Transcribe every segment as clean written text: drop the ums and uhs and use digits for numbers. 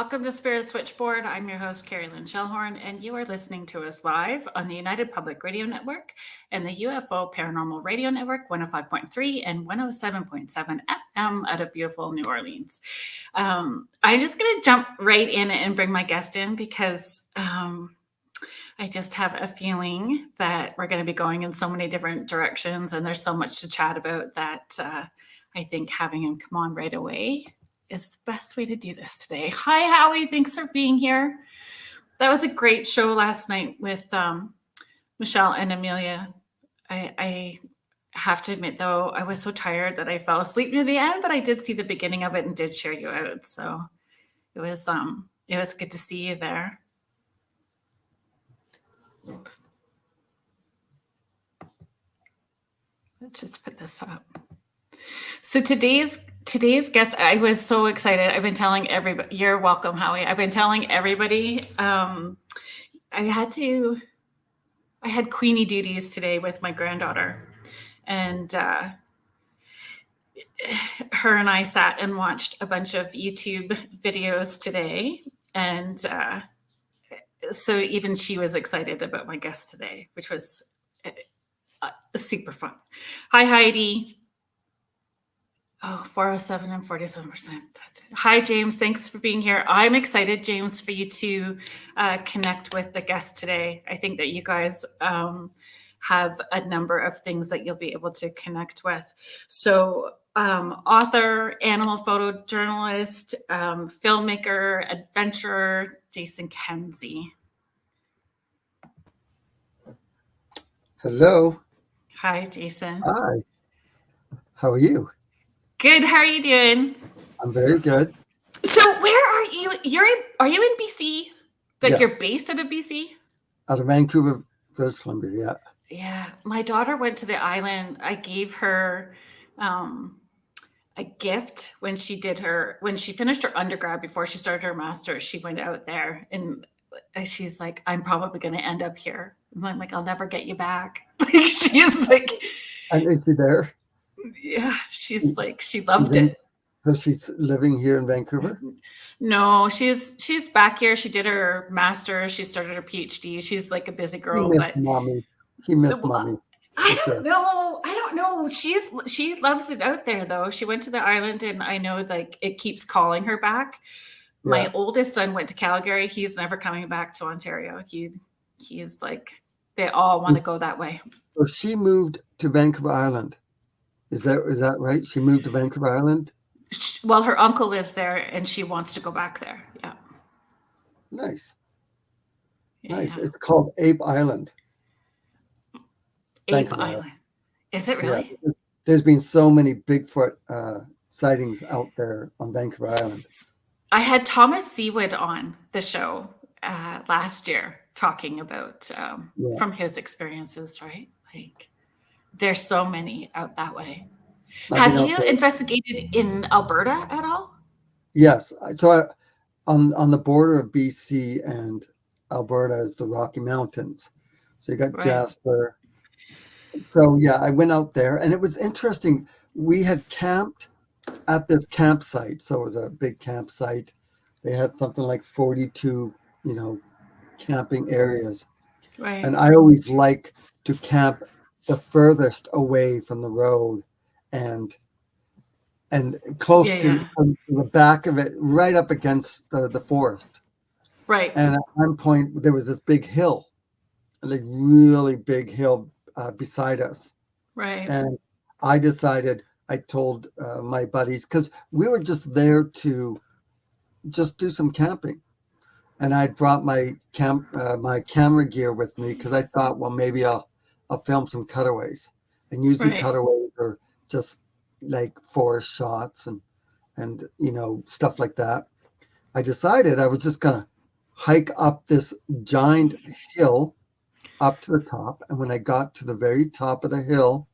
Welcome to Spirit Switchboard. I'm your host, Kerrilynn Shellhorn, and you are listening to us live on the United Public Radio Network and the UFO Paranormal Radio Network, 105.3 and 107.7 FM out of beautiful New Orleans. I'm just going to jump right in and bring my guest in because I just have a feeling that we're going to be going in so many different directions, and there's so much to chat about that I think having him come on right away is the best way to do this today. Hi, Howie. Thanks for being here. That was a great show last night with Michelle and Amelia. I have to admit, though, I was so tired that I fell asleep near the end, but I did see the beginning of it and did share you out. So it was good to see you there. Let's just put this up. So today's guest, I was so excited. I've been telling everybody, you're welcome, Howie. I've been telling everybody, I had Queenie duties today with my granddaughter, and her and I sat and watched a bunch of YouTube videos today. And so even she was excited about my guest today, which was super fun. Hi, Heidi. Oh, 407 and 47%. That's it. Hi, James. Thanks for being here. I'm excited, James, for you to connect with the guest today. I think that you guys have a number of things that you'll be able to connect with. So author, animal photojournalist, filmmaker, adventurer, Jason Kenzie. Hello. Hi, Jason. Hi. How are you? Good. How are you doing? I'm very good. So where are you? Are you in BC? Like Yes. You're based out of BC? Out of Vancouver, British Columbia, yeah. Yeah. My daughter went to the island. I gave her a gift when she finished her undergrad before she started her master's. She went out there and she's like, I'm probably going to end up here. And I'm like, I'll never get you back. She's like, And is she there? Yeah, she's like, she loved it. So she's living here in Vancouver? No, she's back here. She did her master's. She started her PhD. She's like a busy girl. She missed mommy. I don't know. She loves it out there though. She went to the island, and I know like it keeps calling her back. Yeah. My oldest son went to Calgary. He's never coming back to Ontario. He's like, they all want to go that way. So she moved to Vancouver Island. Is that right? She moved to Vancouver Island? Well, her uncle lives there, and she wants to go back there. Yeah. Nice. Yeah. Nice. It's called Ape Island. Ape Island. Is it really? Yeah. There's been so many Bigfoot sightings out there on Vancouver Island. I had Thomas Seawood on the show last year talking about from his experiences, right? Like, there's so many out that way. Have you investigated in Alberta at all? Yes. So on the border of BC and Alberta is the Rocky Mountains. So you got Jasper. So yeah, I went out there, and it was interesting. We had camped at this campsite. So it was a big campsite. They had something like 42, camping areas. Right. And I always like to camp the furthest away from the road and close to the back of it, right up against the forest. Right. And at one point there was this big hill, like really big hill beside us. Right. And I told my buddies, because we were just there to just do some camping. And I brought my camera gear with me because I thought, well, maybe I'll film some cutaways, and usually cutaways are just like forest shots and stuff like that. I decided I was just gonna hike up this giant hill up to the top, and when I got to the very top of the hill,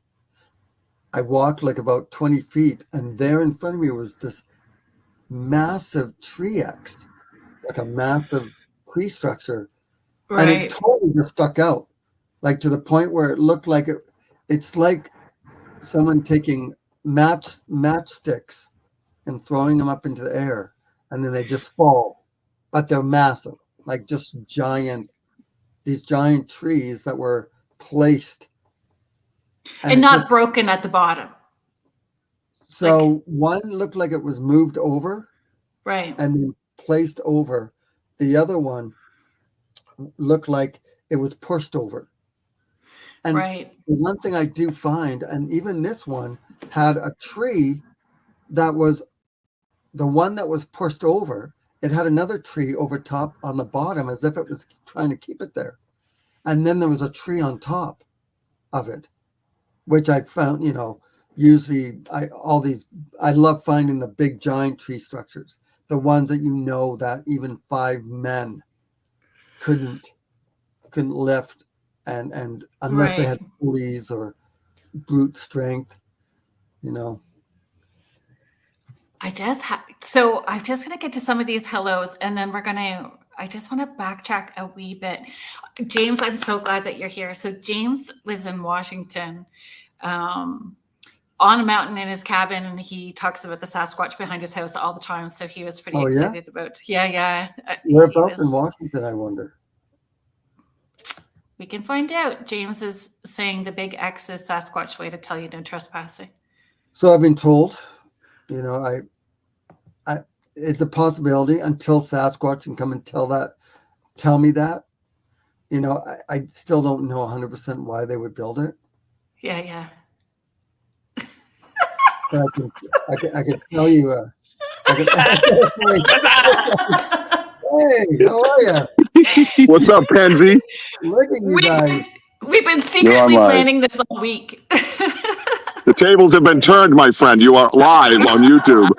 I walked like about 20 feet, and there in front of me was this massive tree X, like a massive tree structure, and it totally just stuck out. Like to the point where it looked like it's like someone taking matchsticks and throwing them up into the air, and then they just fall but they're massive, like just these giant trees that were placed. And not broken at the bottom. So one looked like it was moved over. Right. And then placed over. The other one looked like it was pushed over. And right. The one thing I do find, and even this one had a tree that was the one that was pushed over. It had another tree over top on the bottom as if it was trying to keep it there. And then there was a tree on top of it, which I found, usually I love finding the big giant tree structures, the ones that that even 5 men couldn't lift and unless they had pulleys or brute strength, So I'm just going to get to some of these hellos, and then I just want to backtrack a wee bit. James, I'm so glad that you're here. So James lives in Washington, on a mountain in his cabin, and he talks about the Sasquatch behind his house all the time. So he was pretty excited about. Yeah. Whereabouts in Washington, I wonder? We can find out. James is saying the big X is Sasquatch way to tell you no trespassing. So I've been told, it's a possibility until Sasquatch can come and tell me that. I still don't know 100% why they would build it. Yeah. But I can tell you. Hey, how are you? What's up, Kenzie? Look at you guys. We've been secretly planning this all week. The tables have been turned, my friend. You are live on YouTube.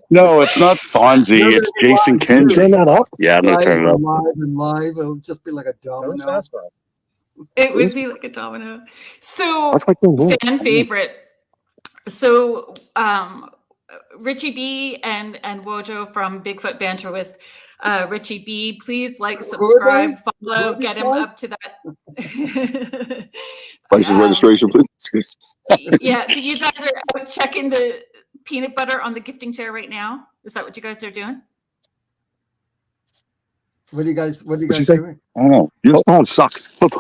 No, it's not Fonzie. It's Jason Kenzie. Turn that up? Yeah, I'm going to turn it up. Live. It'll just be like a domino. It would be like a domino. So, fan favorite. So, Richie B and Wojo from Bigfoot Banter with Richie B. Please like, subscribe, follow, get him up to that. License registration, please. Yeah, you guys are out checking the peanut butter on the gifting chair right now. Is that what you guys are doing? What are you guys doing? I don't know. Your phone sucks. Right?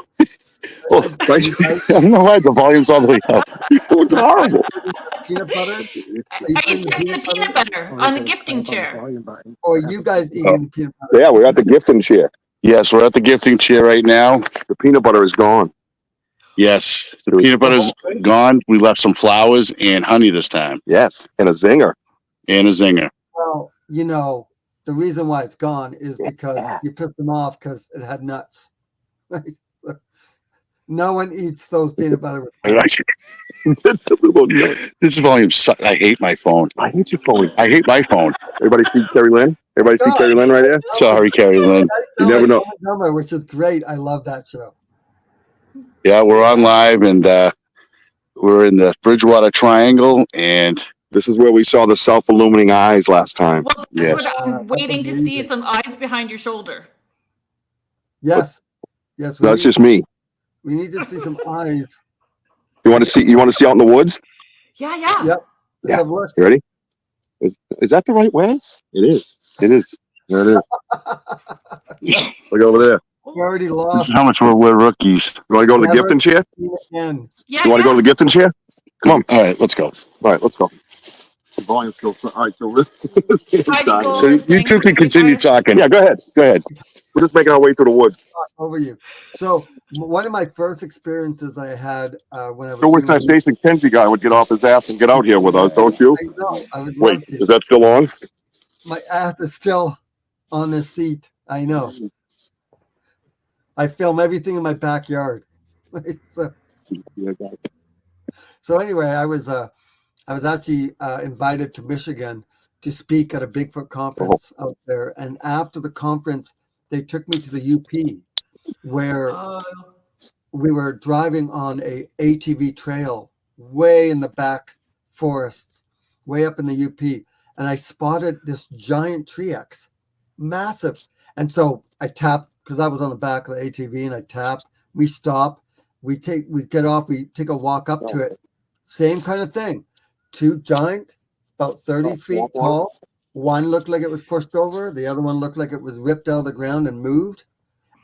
I don't know why the volume's all the way up. It's horrible. Peanut butter? Are you checking the peanut butter on the gifting chair? Or you guys eating the peanut butter? Yeah, we're at the gifting chair. Yes, we're at the gifting chair right now. The peanut butter is gone. Yes, the peanut butter's gone. We left some flowers and honey this time. Yes, and a zinger. Well, the reason why it's gone is because you pissed them off because it had nuts. Right? No one eats those peanut butter. This volume sucks. I hate my phone. I hate your phone. I hate my phone. Everybody see Kerrilynn? Everybody see Kerrilynn right there? Sorry, Kerrilynn. You never know. Number, which is great. I love that show. Yeah, we're on live, and we're in the Bridgewater Triangle, and this is where we saw the self-illuminating eyes last time. Well, that's what I'm waiting to see, some eyes behind your shoulder. Yes. That's just me. We need to see some eyes. You want to see out in the woods? Yeah. Yep. Yeah. You ready? Is that the right way? It is. There it is. Look over there. We already this lost. is how much we're rookies. You want to go to the gifting chair? Yeah, You want to go to the gifting chair? Come on. All right, let's go. All right, let's go. The volume's still all right. So you two can continue talking. Yeah, go ahead. We're just making our way through the woods. Over you. So one of my first experiences I had when I was. So wish that Jason Kenzie guy would get off his ass and get out here with us, don't you? I know. I would Wait, love to. is that still on? My ass is still on this seat. I know. I film everything in my backyard. So anyway, I was actually invited to Michigan to speak at a Bigfoot conference out there. And after the conference, they took me to the UP where we were driving on a ATV trail way in the back forests, way up in the UP. And I spotted this giant tree X, massive. And so I tapped, because I was on the back of the ATV, and I tapped, we stop, we get off, we take a walk up to it. Same kind of thing. Two giant, about 30 feet tall, One looked like it was pushed over. The other one looked like it was ripped out of the ground and moved.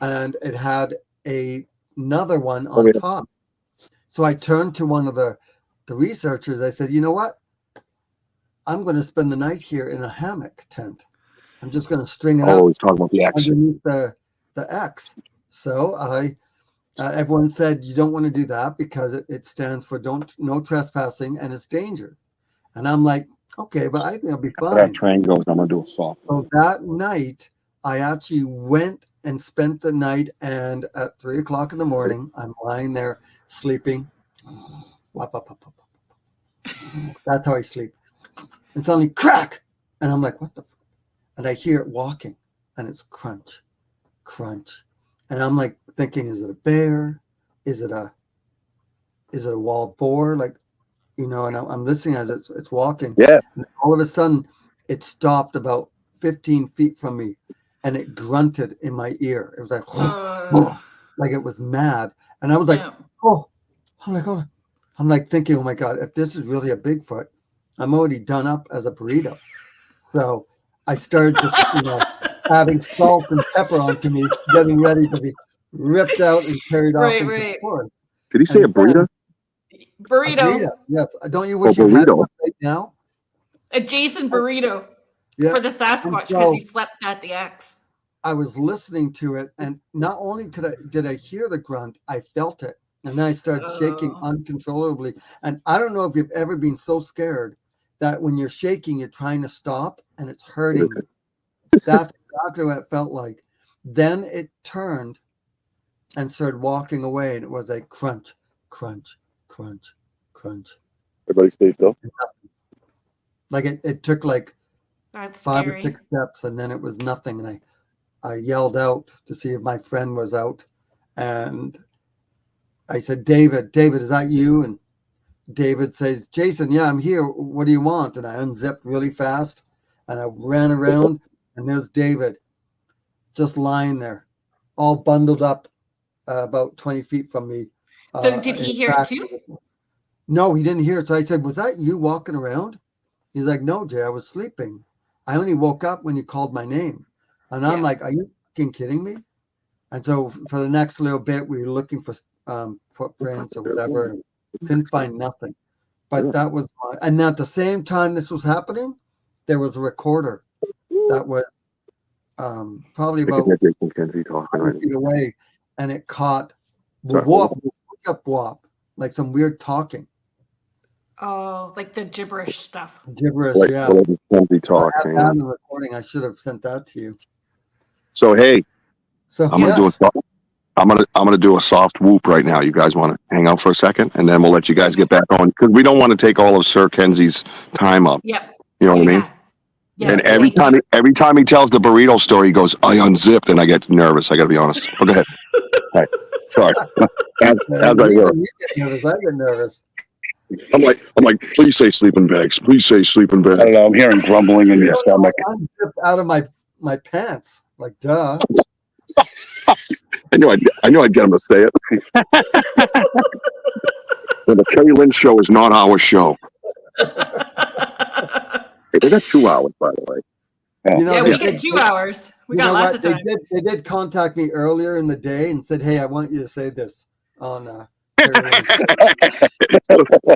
And it had another one on top. So I turned to one of the researchers. I said, you know what? I'm going to spend the night here in a hammock tent. I'm just going to string it up he's talking about the X. underneath the X. So everyone said you don't want to do that because it stands for no trespassing and it's danger. And I'm like, okay, but I think I'll be fine. That train goes, I'm gonna do a soft. So that night, I actually went and spent the night, and at 3 o'clock in the morning, I'm lying there sleeping. Wap, wap, wap, wap, wap. That's how I sleep. And suddenly, crack! And I'm like, what the fuck? And I hear it walking, and it's crunch, crunch. And I'm like thinking, is it a bear? Is it a wild boar? Like, you know, and I'm listening as it's walking. Yeah. And all of a sudden, it stopped about 15 feet from me, and it grunted in my ear. It was like, like it was mad. And I was like, oh, I'm like thinking, oh my God, if this is really a Bigfoot, I'm already done up as a burrito. So I started just, you know, having salt and pepper onto me, getting ready to be ripped out and carried off into the forest. Did he say a burrito? Burrito. Yes. Don't you wish you had one right now? A Jason burrito for the Sasquatch because he slept at the X. I was listening to it, and not only did I hear the grunt, I felt it. And then I started shaking uncontrollably. And I don't know if you've ever been so scared that when you're shaking, you're trying to stop and it's hurting you. That's exactly what it felt like. Then it turned and started walking away, and it was a crunch, crunch, crunch, crunch. Everybody stay still. Like it took like That's 5 scary. or 6 steps, and then it was nothing. And I yelled out to see if my friend was out, and I said, David, is that you? And David says, Jason, yeah, I'm here. What do you want? And I unzipped really fast, and I ran around, and there's David just lying there, all bundled up about 20 feet from me. So did he hear it too? No, he didn't hear it. So I said, was that you walking around? He's like, no, Jay, I was sleeping. I only woke up when you called my name. And I'm like, are you fucking kidding me? And so for the next little bit, we were looking for footprints or whatever. Couldn't find nothing. But that was, and at the same time this was happening, there was a recorder that was probably about Kenzie talking 100 feet away, and it caught whoop, whoop, like some weird talking. Oh, like the gibberish stuff. Gibberish, like, yeah. Kenzie talk. I have that in the recording. I should have sent that to you. So hey, So I'm gonna do a soft whoop right now. You guys want to hang out for a second, and then we'll let you guys get back on, because we don't want to take all of Sir Kenzie's time up. Yep. You know what I mean? Yeah. And every time he tells the burrito story, he goes, I unzipped, and I get nervous. I got to be honest. Oh, go ahead. All right. Sorry. As I hear. I get nervous. I'm like, please say sleeping bags. Please say sleeping bags. I don't know. I'm hearing grumbling in your stomach. I'm out of my pants. Like, duh. I knew I'd get him to say it. Well, the Kerrilynn show is not our show. Hey, they got 2 hours, by the way. You know, we get 2 hours. We got lots of time. They did contact me earlier in the day and said, hey, I want you to say this on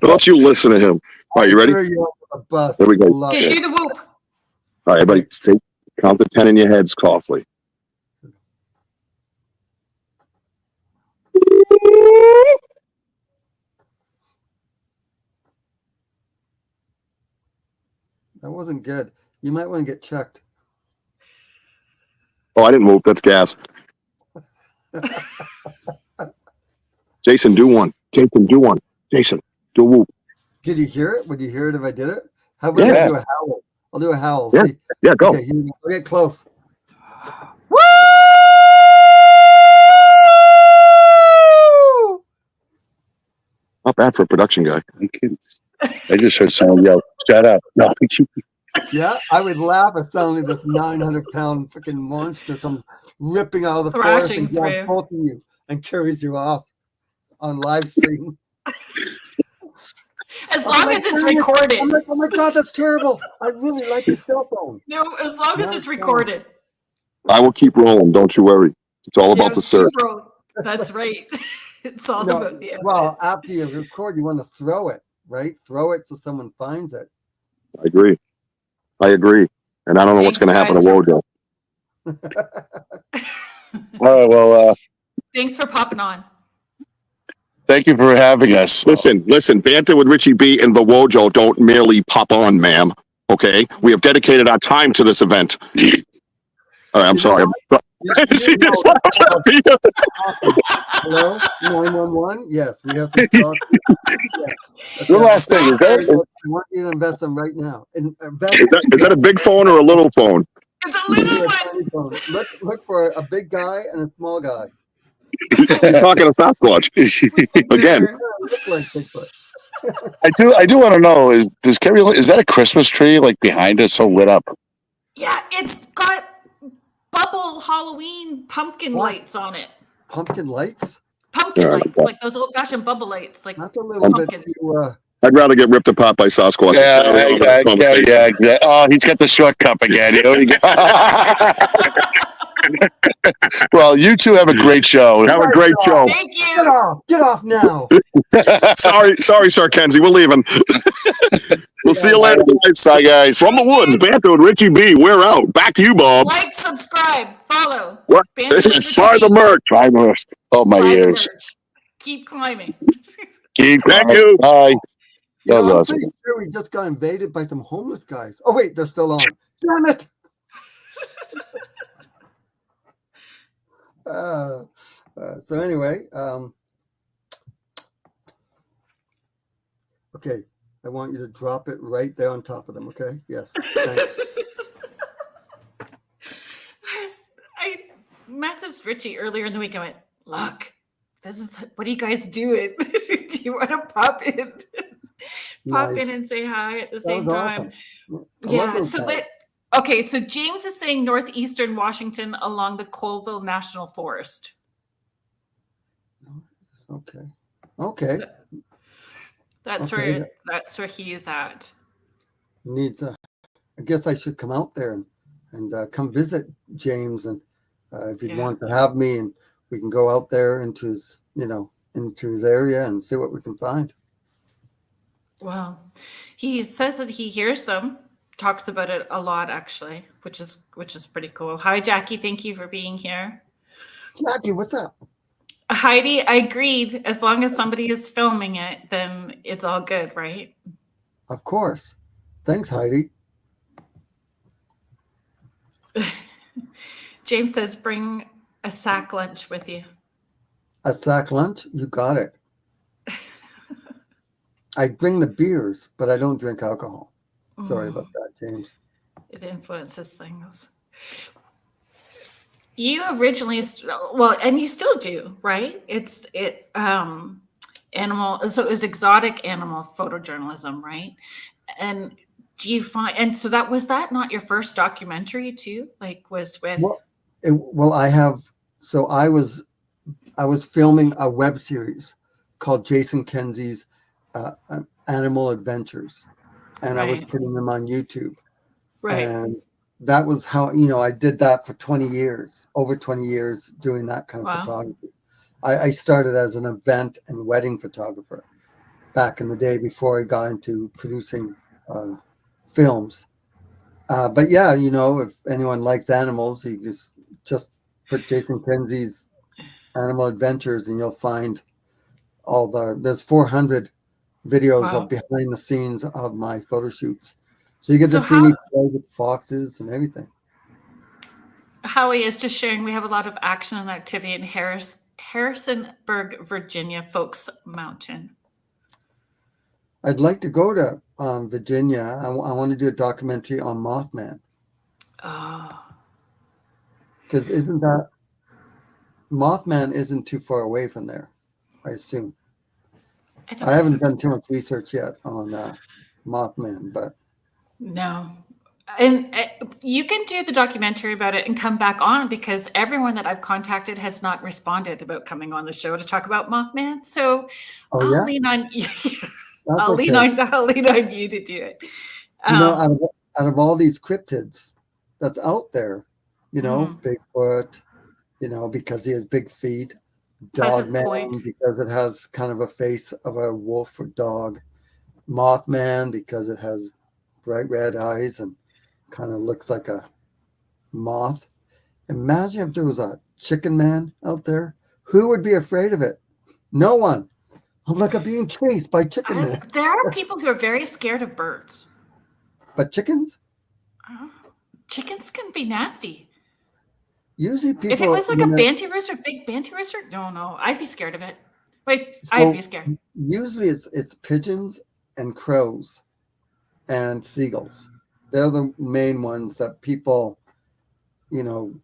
Don't you listen to him. All right, you ready? There we go. Just do the whoop. All right, everybody, count to 10 in your heads softly. That wasn't good. You might want to get checked. Oh, I didn't move. That's gas. Jason, do one. Jason, do one. Jason, do a whoop. Did you hear it? Would you hear it if I did it? How about I do a howl? I'll do a howl. Yeah, see? Yeah, go. Okay, I'll get close. Woo! Not bad for a production guy. I'm kidding. I just heard someone yell, shut up. No. Yeah, I would laugh at suddenly this 900-pound freaking monster comes ripping out of the Thrashing forest and grabs both of you and carries you off on live stream. As long as it's recorded. I'm like, oh my God, that's terrible. I really like your cell phone. No, as long as it's recorded. I will keep rolling. Don't you worry. It's all about the search. That's right. It's all No, about the evidence. well, after you record, you want to throw it, right? Throw it so someone finds it. I agree. And I don't know what's going to happen to Wojo. All right. Well, Thanks for popping on. thank you for having us. Listen, banter with Richie B and the Wojo don't merely pop on, ma'am. Okay? We have dedicated our time to this event. All right, I'm sorry. Hello, 911. Yes, we have some talk. One last thing. I want you to invest them right now. Is that a big phone or a little phone? It's a little one. Look for a big guy and a small guy. You're talking to Sasquatch again. Look like Bigfoot. I do want to know, is that a Christmas tree like behind it so lit up? Yeah, it's got bubble Halloween pumpkin lights on it. Pumpkin lights? Pumpkin lights, like those old fashioned bubble lights. Like that's a little bit too. I'd rather get ripped apart by Sasquatch. Yeah. Oh, he's got the short cup again. Well, you two have a great show. Have a great show. Thank you. Get off now. sorry, Sir Kenzie. We're leaving. We'll see you later. Bye, guys. From the woods, Banter with Richie B. We're out. Back to you, Bob. Like, subscribe, follow. What? Banter with Richie Try the B. merch. Try merch. Oh, my Buy the ears. merch. Keep climbing. Thank you. Bye. You know, That was I'm awesome. pretty sure we just got invaded by some homeless guys. Oh wait, they're still on. Damn it! So anyway, okay, I want you to drop it right there on top of them. Okay? Yes. Thanks. I messaged Richie earlier in the week. I went, look, this is what are you guys doing? Do you want to pop in? Pop Nice. in and say hi at the That same was time. awesome. I love Yeah. those So guys. okay, so James is saying northeastern Washington along the Colville National Forest. Okay. Okay. That's Okay. where he is at. Needs a. I guess I should come out there and come visit James, and if he'd want to have me, and we can go out there into his area and see what we can find. Well, he says that he hears them, talks about it a lot actually, which is pretty cool. Hi, Jackie. Thank you for being here. Jackie, what's up? Heidi, I agreed. As long as somebody is filming it, then it's all good, right? Of course. Thanks, Heidi. James says, bring a sack lunch with you. A sack lunch? You got it. I bring the beers, but I don't drink alcohol. Sorry about that, James. It influences things. You originally, well, and you still do, right? Animal, so it was exotic animal photojournalism, right? And do you find, and so was that not your first documentary too? Like was with? Well, I was filming a web series called Jason Kenzie's Animal Adventures, and I was putting them on YouTube. Right. And that was how, I did that for 20 years, over 20 years doing that kind of photography. I started as an event and wedding photographer back in the day before I got into producing films. But yeah, if anyone likes animals, you just put Jason Kenzie's Animal Adventures and you'll find there's 400 videos of behind the scenes of my photo shoots. So you get to see me play with foxes and everything. Howie is just sharing, we have a lot of action and activity in Harrisonburg, Virginia, Folks Mountain. I'd like to go to Virginia. I want to do a documentary on Mothman. Oh. Because Mothman isn't too far away from there, I assume. I haven't done too much research yet on Mothman, but. No. And you can do the documentary about it and come back on, because everyone that I've contacted has not responded about coming on the show to talk about Mothman. So I'll lean on you. That's I'll okay. I'll lean on you to do it. You know, Um, out of all these cryptids that's out there, mhm. Bigfoot, because he has big feet, Pleasant Dogman, Point. because it has kind of a face of a wolf or dog, Mothman, because it has bright red eyes and kind of looks like a moth. Imagine if there was a chicken man out there. Who would be afraid of it? No one. I'm like I'm being chased by chicken man. There are people who are very scared of birds. But chickens? Oh, chickens can be nasty. Usually If it people, was like a banty rooster, big banty rooster, no, I'd be scared of it. Wait, I'd be so scared. usually it's pigeons and crows and seagulls. They're the main ones that people, you know,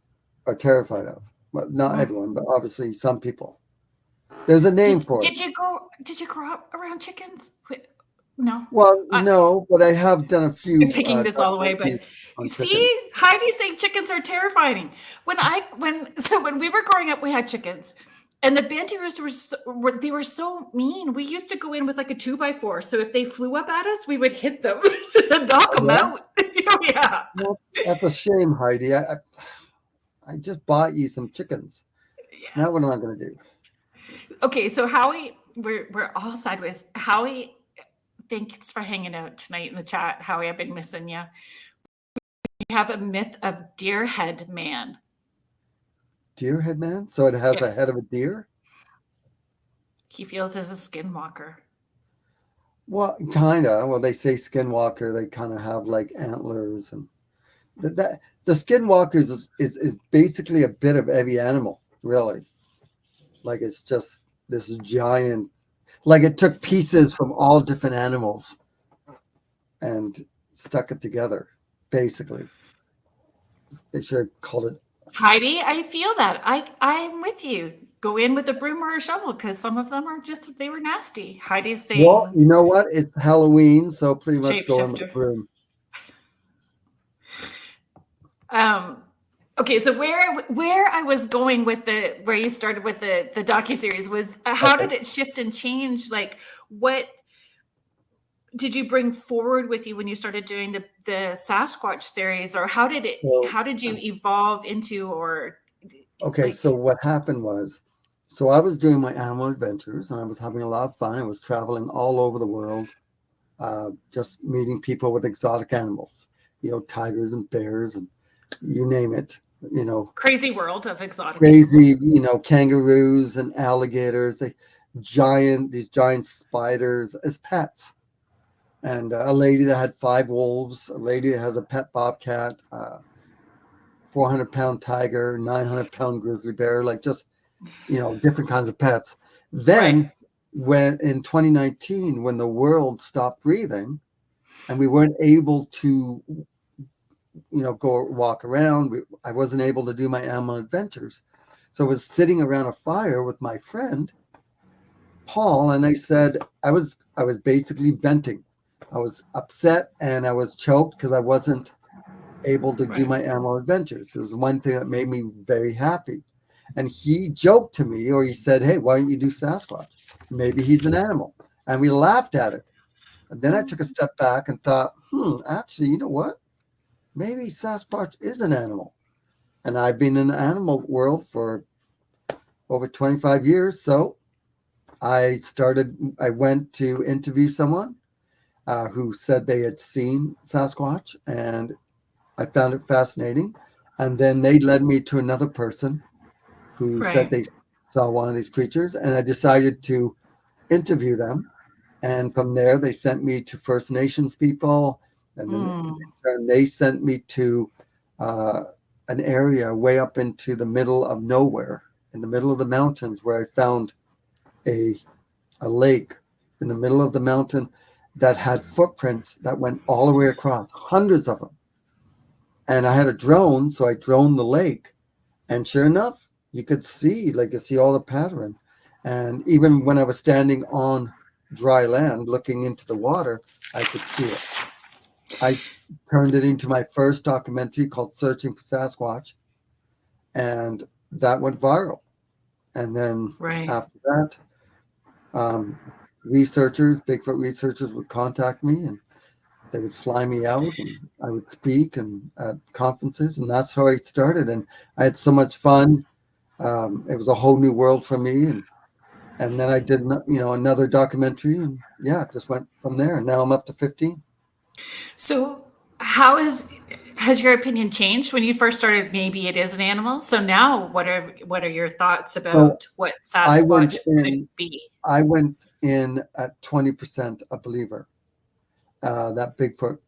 are terrified of. But not Mm. everyone, but obviously some people. There's a name for it. Did you grow up around chickens? No. Well, I, no, but I have done a few I'm taking this all away, but documentaries on chickens. see, Heidi's saying chickens are terrifying. When we were growing up, we had chickens, and the banty roosters they were so mean. We used to go in with like a 2x4. So if they flew up at us, we would hit them to knock them Yeah. out. Yeah. Well, that's a shame, Heidi. I just bought you some chickens. Yeah. Now what am I going to do? Okay, so Howie, we're all sideways. Howie, thanks for hanging out tonight in the chat. Howie, I've been missing you. We have a myth of deer head man. Deer head man? So it has a head of a deer? He feels as a skinwalker. Well, kind of. Well, they say skinwalker. They kind of have like antlers, and the skinwalkers is basically a bit of every animal, really. Like it's just this giant, like it took pieces from all different animals and stuck it together, basically. They should have called it. Heidi, I feel that. I'm with you. Go in with a broom or a shovel because some of them are they were nasty. Heidi's saying. Well, you know what? It's Halloween, so pretty much go in with a Shapeshifter. broom. Okay, so where I was going with where you started with the docuseries was how did it shift and change? Like, what did you bring forward with you when you started doing the Sasquatch series, or how did you evolve into Okay, like, so what happened was, so I was doing my animal adventures and I was having a lot of fun. I was traveling all over the world, just meeting people with exotic animals, tigers and bears and you name it, crazy world of exotic crazy, animals. Kangaroos and alligators, these giant spiders as pets. And a lady that had 5 wolves, a lady that has a pet bobcat, 400-pound tiger, 900-pound grizzly bear, like just, different kinds of pets. Then when in 2019, when the world stopped breathing and we weren't able to, go walk around, I wasn't able to do my animal adventures. So I was sitting around a fire with my friend, Paul, and I said, I was basically venting. I was upset and I was choked because I wasn't able to do my animal adventures. It was one thing that made me very happy. And he joked to me, or he said, hey, why don't you do Sasquatch? Maybe he's an animal. And we laughed at it. And then I took a step back and thought, actually, you know what? Maybe Sasquatch is an animal. And I've been in the animal world for over 25 years. So I went to interview someone who said they had seen Sasquatch, and I found it fascinating. And then they led me to another person who said they saw one of these creatures, and I decided to interview them. And from there, they sent me to First Nations people, and then in turn, they sent me to an area way up into the middle of nowhere, in the middle of the mountains, where I found a lake in the middle of the mountain that had footprints that went all the way across, hundreds of them. And I had a drone, so I droned the lake. And sure enough, you could see all the pattern. And even when I was standing on dry land looking into the water, I could see it. I turned it into my first documentary called Searching for Sasquatch. And that went viral. And then after that, researchers, Bigfoot researchers would contact me, and they would fly me out, and I would speak and at conferences, and that's how I started. And I had so much fun. It was a whole new world for me, and then I did another documentary, and yeah, it just went from there. And now I'm up to 15. So how has your opinion changed? When you first started, maybe it is an animal. So now what are your thoughts about what Sasquatch could be? I went in at 20% a believer. That Bigfoot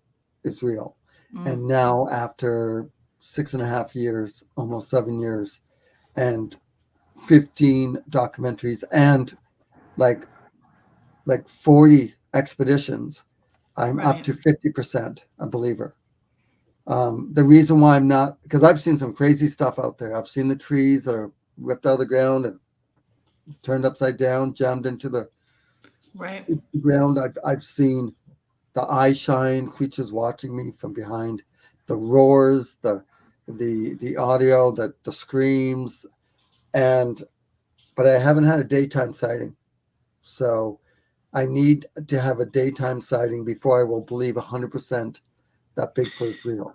is real. And now after 6.5 years, almost 7 years, and 15 documentaries and like 40 expeditions, I'm up to 50% a believer. The reason why I'm not, because I've seen some crazy stuff out there. I've seen the trees that are ripped out of the ground and turned upside down, jammed into the ground. I've seen the eye shine, creatures watching me from behind, the roars, the audio, the screams, but I haven't had a daytime sighting. So I need to have a daytime sighting before I will believe 100% that Bigfoot is real.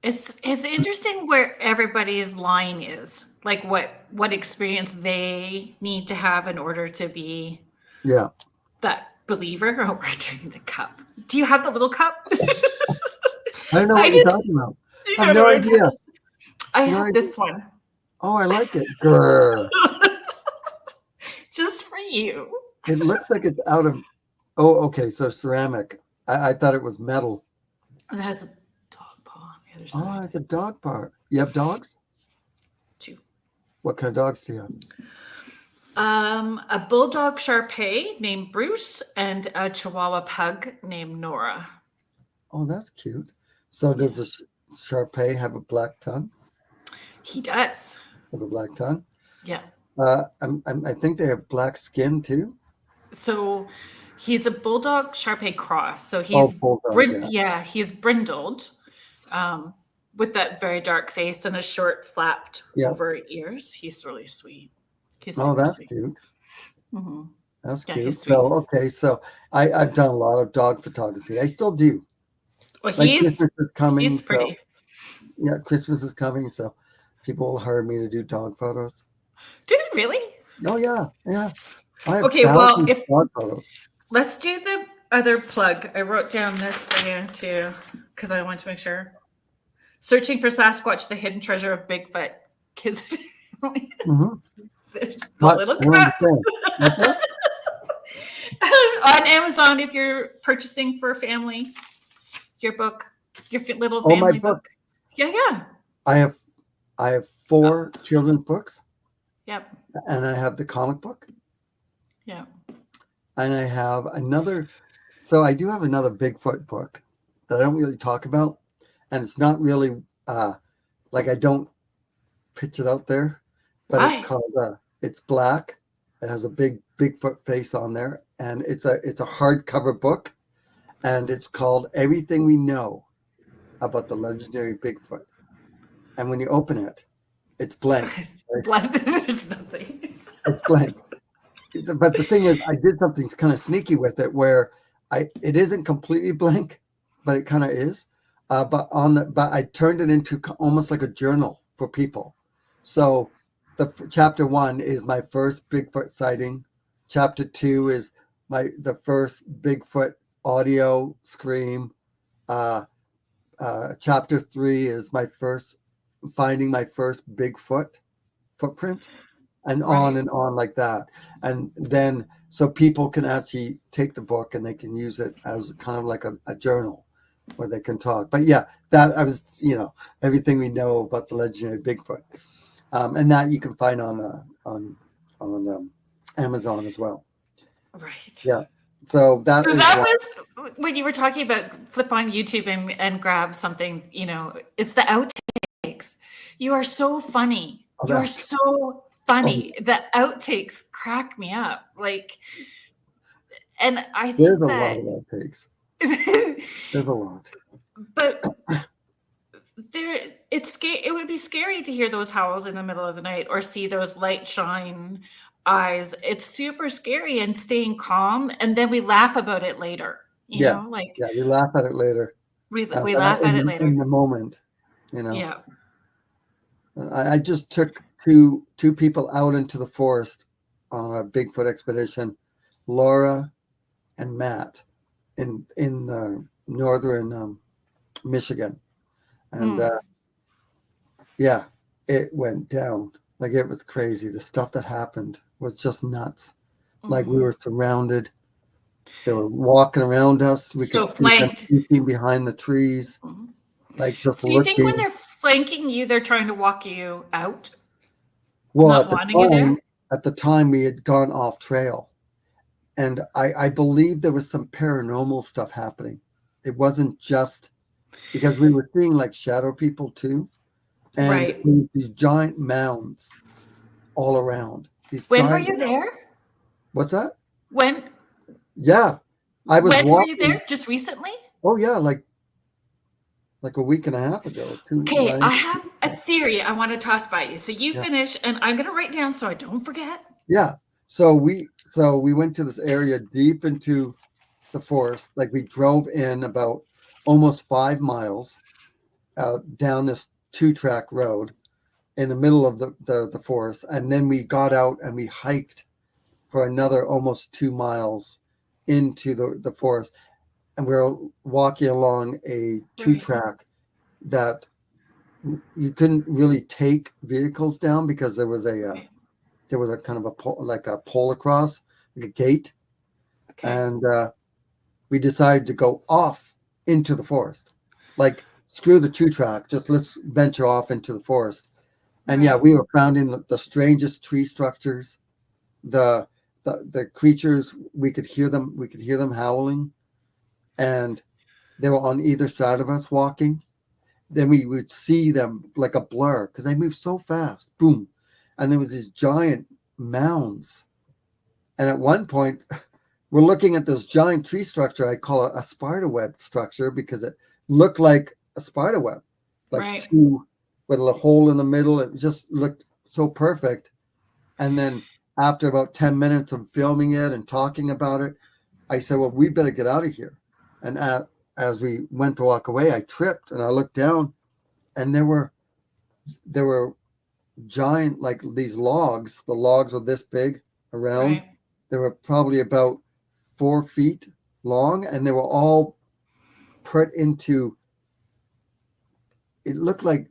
It's interesting where everybody's line is, like what experience they need to have in order to be that believer. Oh, we're doing the cup. Do you have the little cup? I don't know what you're talking about. I have no idea. I have this one. Oh, I like it. Grr. Just for you. It looks like it's out of. Oh, okay. So ceramic. I thought it was metal. It has a dog paw on the other side. Oh, it's a dog part. You have dogs? 2. What kind of dogs do you have? A bulldog Shar-Pei named Bruce and a Chihuahua pug named Nora. Oh, that's cute. So does the Shar-Pei have a black tongue? He does. With a black tongue? Yeah. I think they have black skin too. So he's a bulldog Shar-Pei cross. So he's he's brindled, with that very dark face and a short flapped over ears. He's really sweet. That's sweet. Cute. Mm-hmm. That's cute. So I've done a lot of dog photography. I still do. Well, Christmas is coming. He's pretty. So, Christmas is coming, so people will hire me to do dog photos. Do they really? Oh yeah. I have dog photos. Let's do the other plug. I wrote down this for you too, because I want to make sure. Searching for Sasquatch, the hidden treasure of Bigfoot. Kids. There's the little cup. What's that? On Amazon, if you're purchasing for a family, your book, your little family book. Yeah. I have 4 children's books. Yep. And I have the comic book. Yeah. And I have another. So I do have another Bigfoot book that I don't really talk about, and it's not really like I don't pitch it out there, but it's called. It's black. It has a big Bigfoot face on there, and it's a hardcover book, and it's called Everything We Know About the Legendary Bigfoot. And when you open it, it's blank. Blank. There's nothing. It's blank. But the thing is, I did something kind of sneaky with it, where it isn't completely blank, but it kind of is. But I turned it into almost like a journal for people. So chapter 1 is my first Bigfoot sighting. Chapter 2 is the first Bigfoot audio scream. Chapter 3 is finding my first Bigfoot footprint, and on like that. And then so people can actually take the book and they can use it as kind of like a journal where they can talk. But everything we know about the legendary Bigfoot. And that you can find on Amazon as well. Right. Yeah. So that was when you were talking about flip on YouTube and grab something, it's the outtakes. You are so funny. You are so funny. The outtakes crack me up. And I think there's a lot of outtakes. There's a lot. But it would be scary to hear those howls in the middle of the night or see those light shine eyes. It's super scary and staying calm. And then we laugh about it later, Yeah. like Yeah, we laugh at it later. we But laugh at it in later. the moment, Yeah. I just took two people out into the forest on a Bigfoot expedition, Laura and Matt, in northern Michigan, and yeah, it went down. Like, it was crazy. The stuff that happened was just nuts. Like, we were surrounded. They were walking around us. We So could see them flanked. peeking behind the trees, like just So you think when looking. they're flanking you, they're trying to walk you out? Well, Not wanting you there? at the time, we had gone off trail, and I believe there was some paranormal stuff happening. It wasn't just because we were seeing like shadow people too, and Right. these giant mounds all around. These When were giant. you there? What's that? When Yeah, I was were you walking. there? Just recently? Oh yeah, like a week and a half ago. Okay, I have a theory I want to toss by you. So you Yeah. finish, and I'm going to write down so I don't forget. Yeah. So we went to this area deep into the forest. Like, we drove in about almost 5 miles down this 2-track road in the middle of the forest, and then we got out and we hiked for another almost 2 miles into the forest, and we were walking along a 2-track that you couldn't really take vehicles down because there was a kind of a pole across, like a gate. Okay. And we decided to go off into the forest. Like, screw the 2-track, just let's venture off into the forest. And yeah, we were found in the strangest tree structures. The creatures, we could hear them howling, and they were on either side of us walking. Then we would see them like a blur because they moved so fast. Boom. And there was these giant mounds. And at one point, we're looking at this giant tree structure. I call it a spider web structure because it looked like a spider web, like two with a hole in the middle. It just looked so perfect. And then after about 10 minutes of filming it and talking about it, I said, well, we better get out of here. And as we went to walk away, I tripped and I looked down, and there were giant, like, these logs. The logs were this big around. They were probably about 4 feet long, and they were all put into, it looked like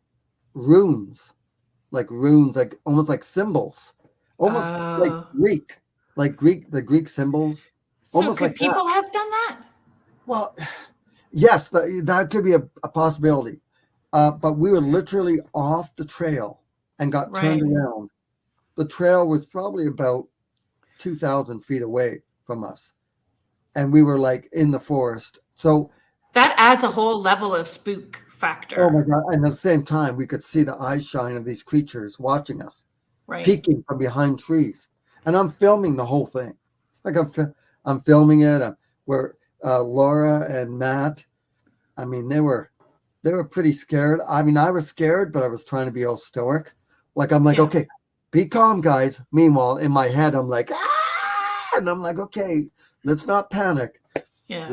runes, like almost like symbols, almost like the Greek symbols. So Almost could like people that. have done that? Well, yes, that could be a possibility. But we were literally off the trail and got turned around. The trail was probably about 2,000 feet away from us, and we were like in the forest. So that adds a whole level of spook factor. Oh my God. And at the same time, we could see the eye shine of these creatures watching us, peeking from behind trees. And I'm filming the whole thing. Like, I'm filming it. Where Laura and Matt, I mean, they were pretty scared. I mean, I was scared, but I was trying to be all stoic. Like, I'm like, okay, be calm, guys. Meanwhile, in my head, I'm like, ah! And I'm like, okay, let's not panic. Yeah.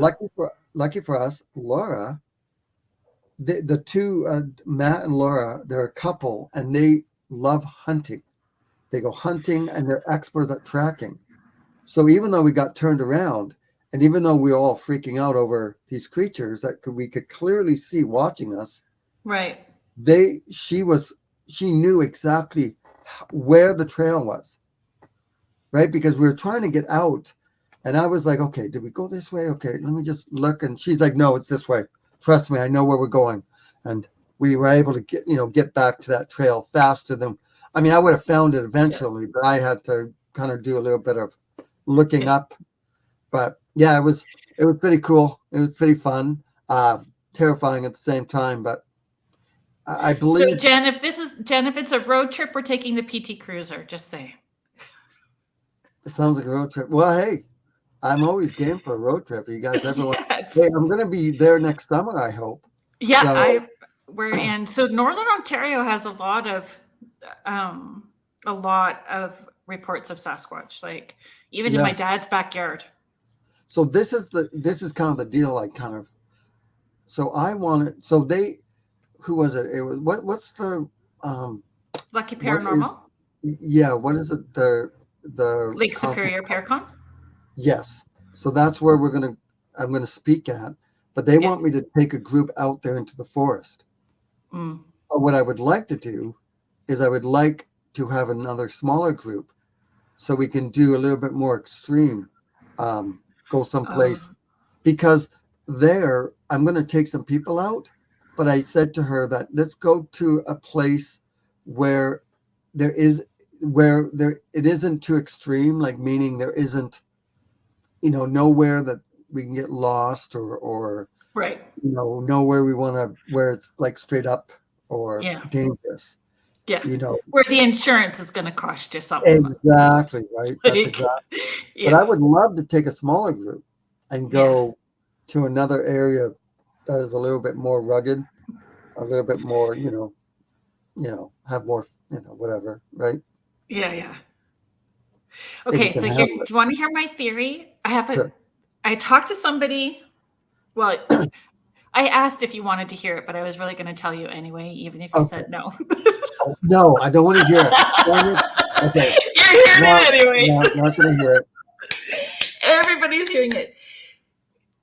Lucky for us, Laura, the two, Matt and Laura, they're a couple, and they love hunting. They go hunting, and they're experts at tracking. So even though we got turned around, and even though we were all freaking out over these creatures that we could clearly see watching us, she knew exactly where the trail was, right? Because we were trying to get out, and I was like, okay, did we go this way? Okay, let me just look. And she's like, no, it's this way. Trust me, I know where we're going. And we were able to get back to that trail faster than, I mean, I would have found it eventually, but I had to kind of do a little bit of looking up. But yeah, it was pretty cool. It was pretty fun, terrifying at the same time. But I believe. So Jen, if it's a road trip, we're taking the PT Cruiser. Just say. It sounds like a road trip. Well, hey, I'm always game for a road trip. You guys ever want? Hey, I'm going to be there next summer, I hope. Yeah, we're in. So Northern Ontario has a lot of reports of Sasquatch, like even in my dad's backyard. So this is kind of the deal. So I wanted. So they, who was it? It was what's the Lucky what is, Paranormal, yeah. What is it? The Lake conference. Superior Paracon. Yes. So that's where I'm gonna speak at. But they want me to take a group out there into the forest. Mm. But what I would like to do is I would like to have another smaller group so we can do a little bit more extreme, go someplace, because there I'm going to take some people out. But I said to her that let's go to a place where it isn't too extreme, like meaning there isn't, nowhere that we can get lost or Right. nowhere where it's like straight up or dangerous. Yeah. Where the insurance is going to cost you something. Exactly, right? That's exactly. Yeah. But I would love to take a smaller group and go to another area that is a little bit more rugged, a little bit more, have more, whatever, right? Yeah. Okay, so here, do you want to hear my theory? I talked to somebody. Well, I asked if you wanted to hear it, but I was really going to tell you anyway, even if you said no. No, I don't want to hear it. Okay. You're hearing it anyway. No, not going to hear it. Everybody's hearing it.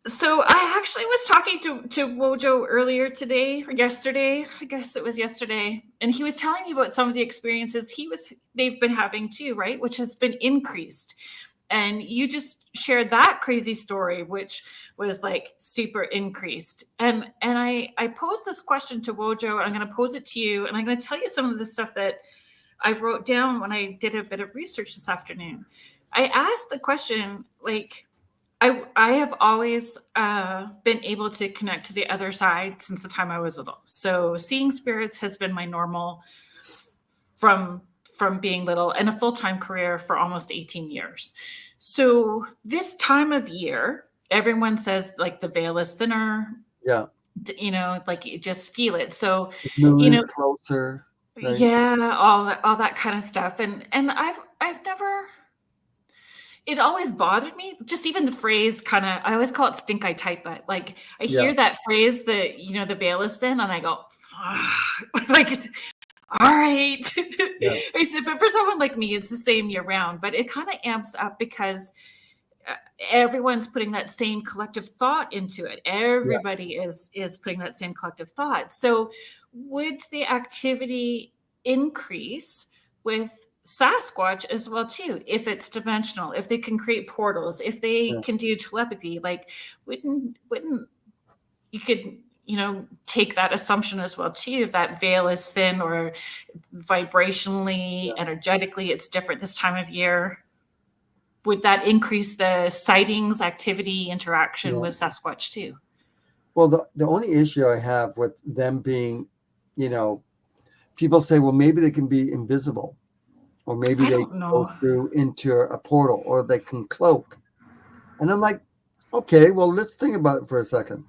So I actually was talking to Wojo earlier today or yesterday. I guess it was yesterday. And he was telling me about some of the experiences they've been having too, right? Which has been increased. And you just shared that crazy story, which was like super increased. And I posed this question to Wojo, and I'm going to pose it to you. And I'm going to tell you some of the stuff that I wrote down when I did a bit of research this afternoon. I asked the question, like, I have always been able to connect to the other side since the time I was little. So seeing spirits has been my normal from being little, and a full-time career for almost 18 years. So this time of year, everyone says like the veil is thinner. Yeah. Like you just feel it. So, closer. Right? Yeah, all that kind of stuff. And I've never, it always bothered me. Just even the phrase I always call it stink eye tight butt. Like I hear that phrase that, the veil is thin, and I go, like, it's all right. I said, but for someone like me, it's the same year round, but it kind of amps up because everyone's putting that same collective thought into it. Everybody is putting that same collective thought. So would the activity increase with Sasquatch as well too, if it's dimensional, if they can create portals, if they can do telepathy? Like wouldn't you could take that assumption as well too, if that veil is thin or vibrationally, energetically it's different this time of year? Would that increase the sightings, activity, interaction with Sasquatch too? Well, the only issue I have with them being, people say, well, maybe they can be invisible, or maybe they can go through into a portal, or they can cloak. And I'm like, okay, well, let's think about it for a second.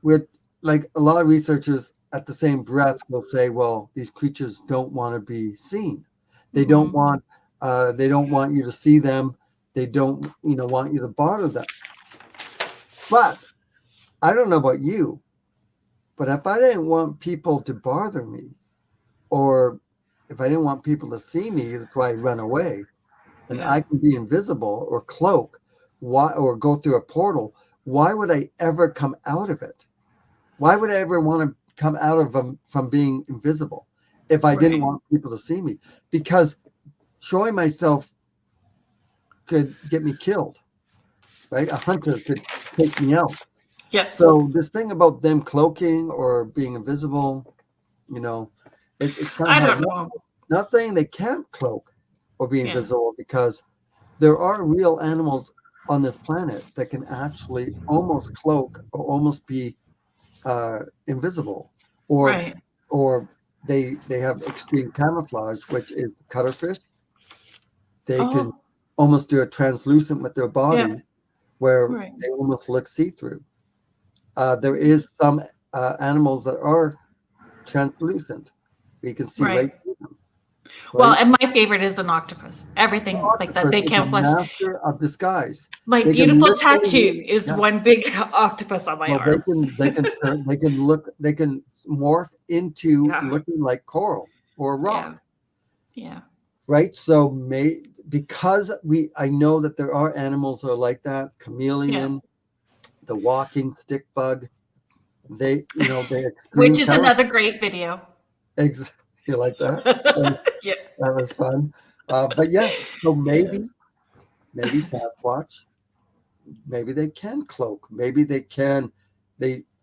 With like a lot of researchers at the same breath will say, well, these creatures don't want to be seen. They don't want you to see them. They don't, want you to bother them. But I don't know about you, but if I didn't want people to bother me, or if I didn't want people to see me, that's why I run away. And I can be invisible or cloak, or go through a portal. Why would I ever come out of it? Why would I ever want to come out of them from being invisible if I didn't want people to see me? Because showing myself could get me killed, right? A hunter could take me out. Yeah. So this thing about them cloaking or being invisible, it's kind of I don't know. Not saying they can't cloak or be invisible, because there are real animals on this planet that can actually almost cloak or almost be invisible, or they have extreme camouflage, which is cuttlefish. They can almost do a translucent with their body, where they almost look see-through. There is some animals that are translucent. You can see right through them. Well, right? and my favorite is an octopus. Everything like that. They Octopus is a camouflage. master of disguise. My They can beautiful literally- tattoo is yeah. one big octopus on my Well, arm. they can morph into Yeah. looking like coral or rock, Yeah. right? So because I know that there are animals that are like that, chameleon, the walking stick bug, they extreme Which is camouflage. another great video. You like that? Yeah. That was fun. But yeah, so maybe Sasquatch, maybe they can cloak. Maybe they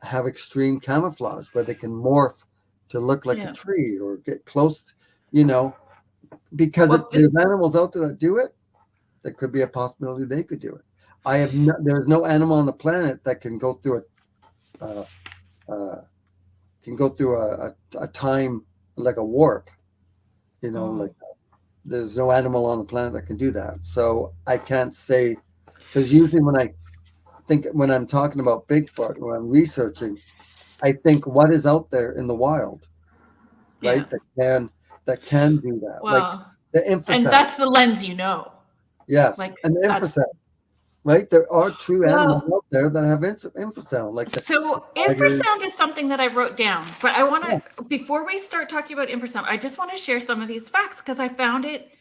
have extreme camouflage where they can morph to look like Yeah. a tree or get close, because Well, if there's animals out there that do it, there could be a possibility they could do it. There's no animal on the planet that can go through a time like a warp, like there's no animal on the planet that can do that. So I can't say, because usually when I'm talking about Bigfoot, when I'm researching, I think what is out there in the wild, right? Yeah. That can do that. Like Well, the and infrasound. that's the lens, Yes. like, And the that's- infrasound, right? There are true animals Well, out there that have infrasound. Like so tigers. infrasound is something that I wrote down, but I want to, before we start talking about infrasound, I just want to share some of these facts because I found it,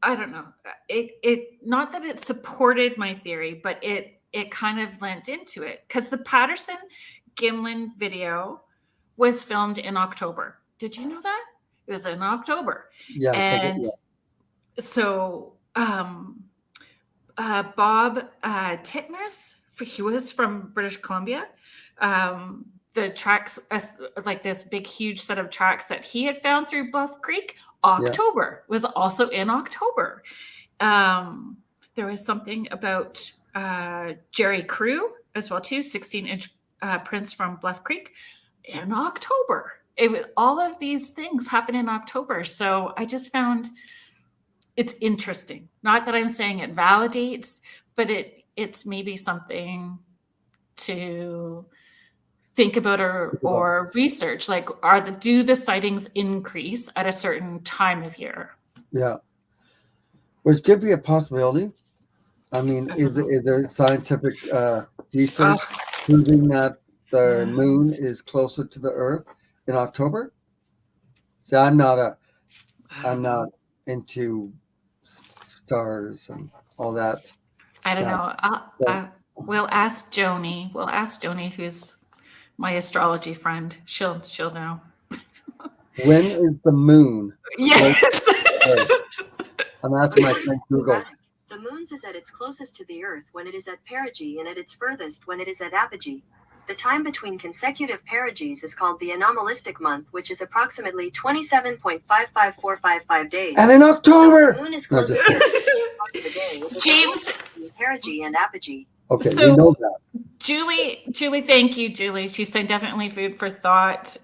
I don't know, it not that it supported my theory, but it kind of lent into it because the Patterson Gimlin video was filmed in October. Did you know that? It was in October. Yeah. And so Bob Titmus, he was from British Columbia. The tracks, like this big, huge set of tracks that he had found through Bluff Creek, October was also in October. There was something about Jerry Crew as well too, 16-inch prints from Bluff Creek in October. All of these things happen in October. So I just found it's interesting. Not that I'm saying it validates, but it's maybe something to think about or research. Like, do the sightings increase at a certain time of year? Yeah. Which could be a possibility. I mean, is there scientific research proving that the moon is closer to the Earth in October? See, I'm not into stars and all that. I don't know. We'll ask Joni. We'll ask Joni, who's my astrology friend. She'll know. When is the moon? Yes. I'm asking my friend Google. The moon is at its closest to the Earth when it is at perigee and at its furthest when it is at apogee. The time between consecutive perigees is called the anomalistic month, which is approximately 27.55455 days. And in October! So the moon is closest to the day with James. Perigee and apogee. Okay, So, we know that. Julie, thank you, Julie. She said definitely food for thought.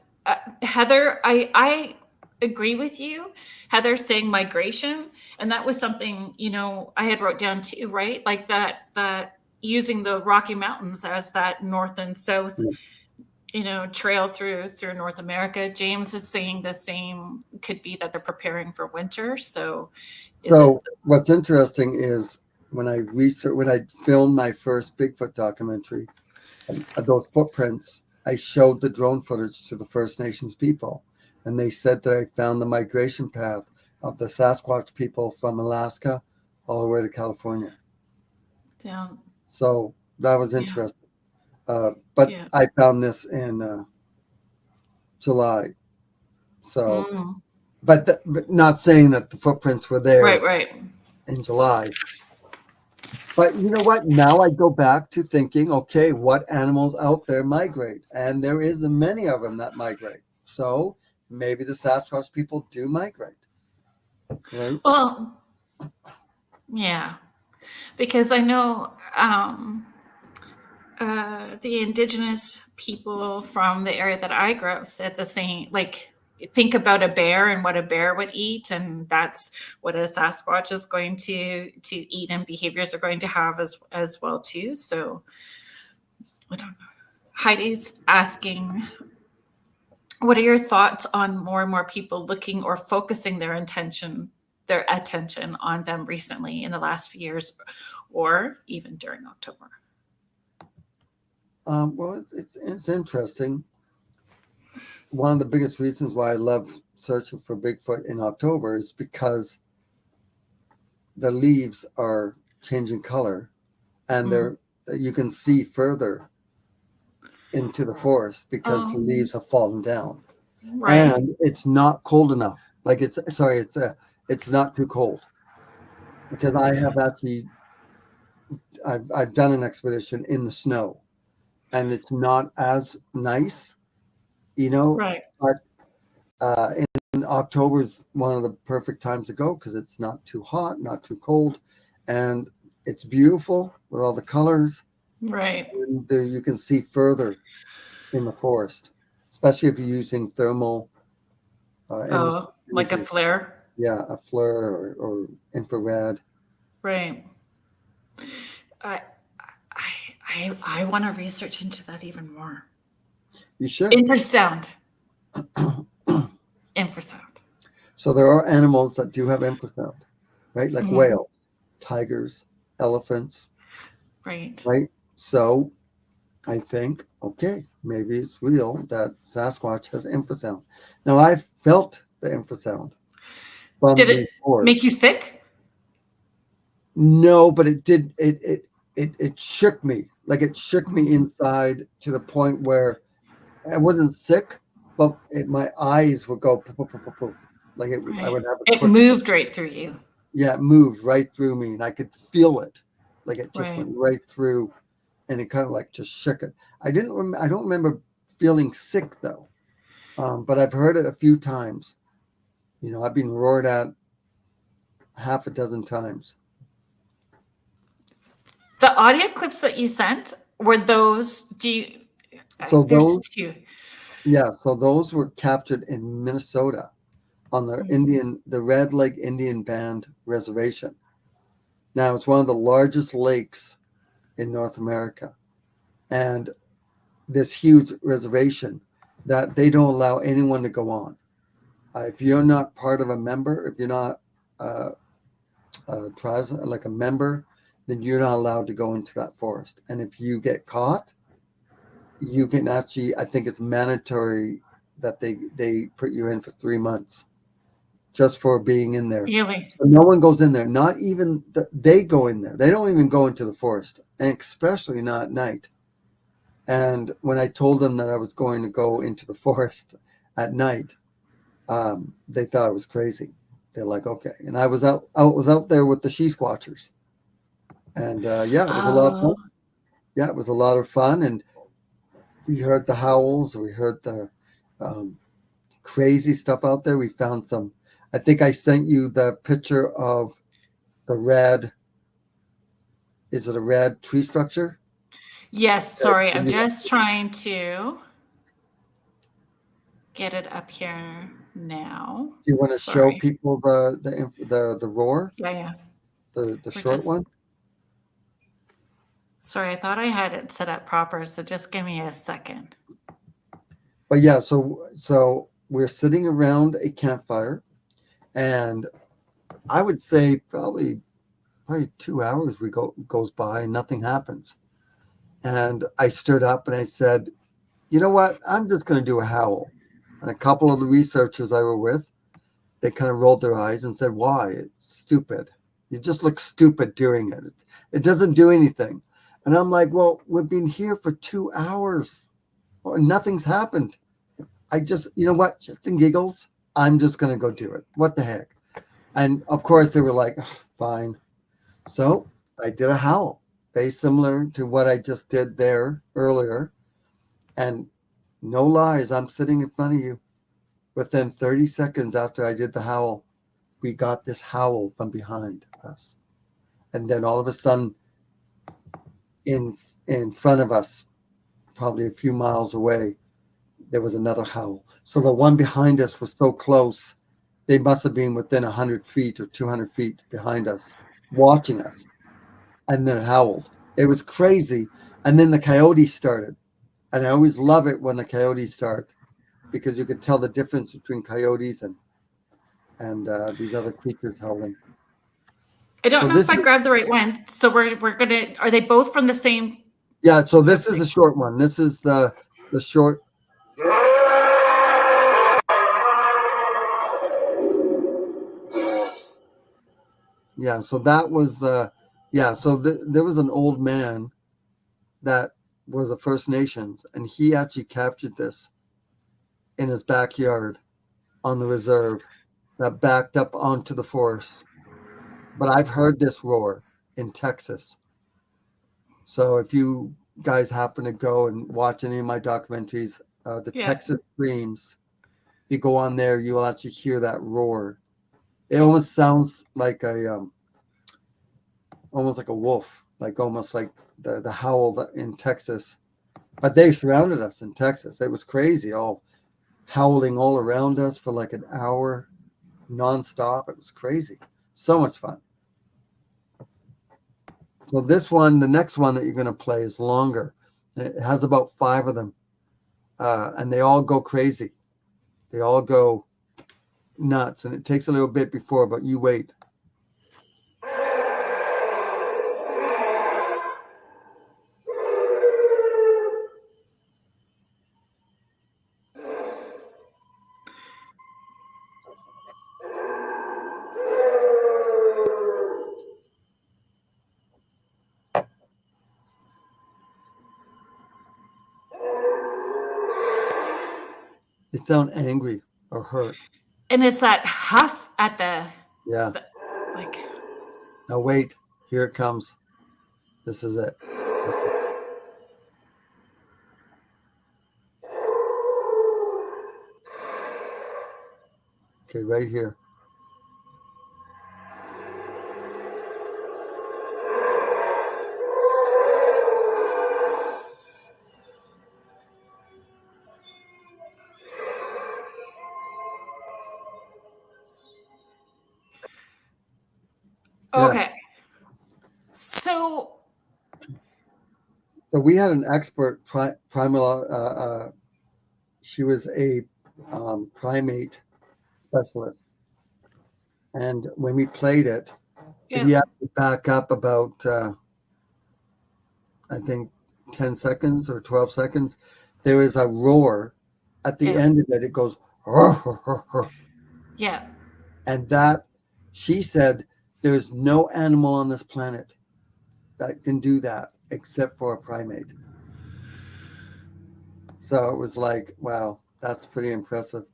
Heather, I agree with you. Heather's saying migration, and that was something I had wrote down too, right? Like that using the Rocky Mountains as that north and south, trail through North America. James is saying the same. Could be that they're preparing for winter. So what's interesting is when I filmed my first Bigfoot documentary, those footprints, I showed the drone footage to the First Nations people, and they said that I found the migration path of the Sasquatch people from Alaska all the way to California. Yeah. So that was interesting. But I found this in July. So, but not saying that the footprints were there right in July. But you know what? Now I go back to thinking, okay, what animals out there migrate? And there is many of them that migrate. So maybe the Sasquatch people do migrate. Right? Well, yeah, because I know the indigenous people from the area that I grew up said the same, like, think about a bear and what a bear would eat, and that's what a Sasquatch is going to eat, and behaviors are going to have as well too. So I don't know. Heidi's asking, What are your thoughts on more and more people looking or focusing their attention on them recently in the last few years, or even during October? Well, it's interesting. One of the biggest reasons why I love searching for Bigfoot in October is because the leaves are changing color, and you can see further into the forest because the leaves have fallen down, Right. and it's not cold enough. Like it's not too cold, because I have actually I've done an expedition in the snow, and it's not as nice, Right. but in October is one of the perfect times to go because it's not too hot, not too cold, and it's beautiful with all the colors. Right. And there you can see further in the forest, especially if you're using thermal Like a imaging. flare. Yeah, a FLIR or infrared. Right. I want to research into that even more. You should. Infrasound. Infrasound. So there are animals that do have infrasound, right? Like whales, tigers, elephants, Right. right? So I think, okay, maybe it's real that Sasquatch has infrasound. Now I've felt the infrasound from Did these it boards. make you sick? No, but it did. It shook me. Like it shook me inside to the point where I wasn't sick, but my eyes would go poof, poof, poof, poof, poof. Like I Right. would have a It quick. moved right through you. Yeah, it moved right through me, and I could feel it. Like it just Right. went right through, and it kind of like just shook it. I don't remember feeling sick though, but I've heard it a few times. I've been roared at half a dozen times. The audio clips that you sent, were those, So there's those, two. yeah, so those were captured in Minnesota on the Red Lake Indian Band Reservation. Now it's one of the largest lakes in North America, and this huge reservation that they don't allow anyone to go on. If you're not part of a member, if you're not like a member, then you're not allowed to go into that forest. And if you get caught, you can actually, I think it's mandatory that they put you in for 3 months just for being in there. Really? So no one goes in there. Not even they go in there. They don't even go into the forest, and especially not at night. And when I told them that I was going to go into the forest at night, they thought I was crazy. They're like, okay. And I was out there with the she squatchers, and yeah, it was a lot of fun. Yeah, it was a lot of fun, and we heard the howls. We heard the crazy stuff out there. We found some. I think I sent you the picture of the red. Is it a red tree structure? Yes. Sorry, I'm just trying to get it up here now. Do you want to show people the roar? Yeah. The short one. Sorry, I thought I had it set up proper, so just give me a second. But yeah, so we're sitting around a campfire, and I would say probably 2 hours goes by and nothing happens. And I stood up and I said, you know what? I'm just going to do a howl. And a couple of the researchers I were with, they kind of rolled their eyes and said, why? It's stupid. You just look stupid doing it. It doesn't do anything. And I'm like, well, we've been here for 2 hours and nothing's happened. I just, you know what? Just in giggles, I'm just going to go do it. What the heck? And of course they were like, oh, fine. So I did a howl, very similar to what I just did there earlier. And no lies, I'm sitting in front of you. Within 30 seconds after I did the howl, we got this howl from behind us. And then all of a sudden, in front of us, probably a few miles away, there was another howl. So the one behind us was so close, they must have been within 100 feet or 200 feet behind us, watching us. And then it howled. It was crazy. And then the coyotes started. And I always love it when the coyotes start. because you could tell the difference between coyotes and these other creatures howling. I don't So know this if I is- grabbed the right one. So we're gonna. Are they both from the same? Yeah, so this is a short one. This is the short. Yeah, so that was the, yeah, so there was an old man that was a First Nations, and he actually captured this in his backyard on the reserve that backed up onto the forest. But I've heard this roar in Texas. So if you guys happen to go and watch any of my documentaries, the Yeah. Texas Streams, if you go on there, you will actually hear that roar. It almost sounds like almost like a wolf, like almost like the howl in Texas. But they surrounded us in Texas. It was crazy, all howling all around us for like an hour nonstop. It was crazy. So much fun. So this one, the next one that you're going to play is longer. And it has about 5 of them. And they all go crazy. They all go nuts. And it takes a little bit before, but you wait. They sound angry or hurt. And it's that huff at the Yeah. like. Now wait. Here it comes. This is it. Okay, right here. Yeah. Okay. So we had an expert primal. She was a primate specialist, and when we played it, if you have to back up about, I think 10 seconds or 12 seconds, there is a roar at the end of it. It goes, yeah. and that she said there's no animal on this planet that can do that except for a primate. So it was like, wow, that's pretty impressive.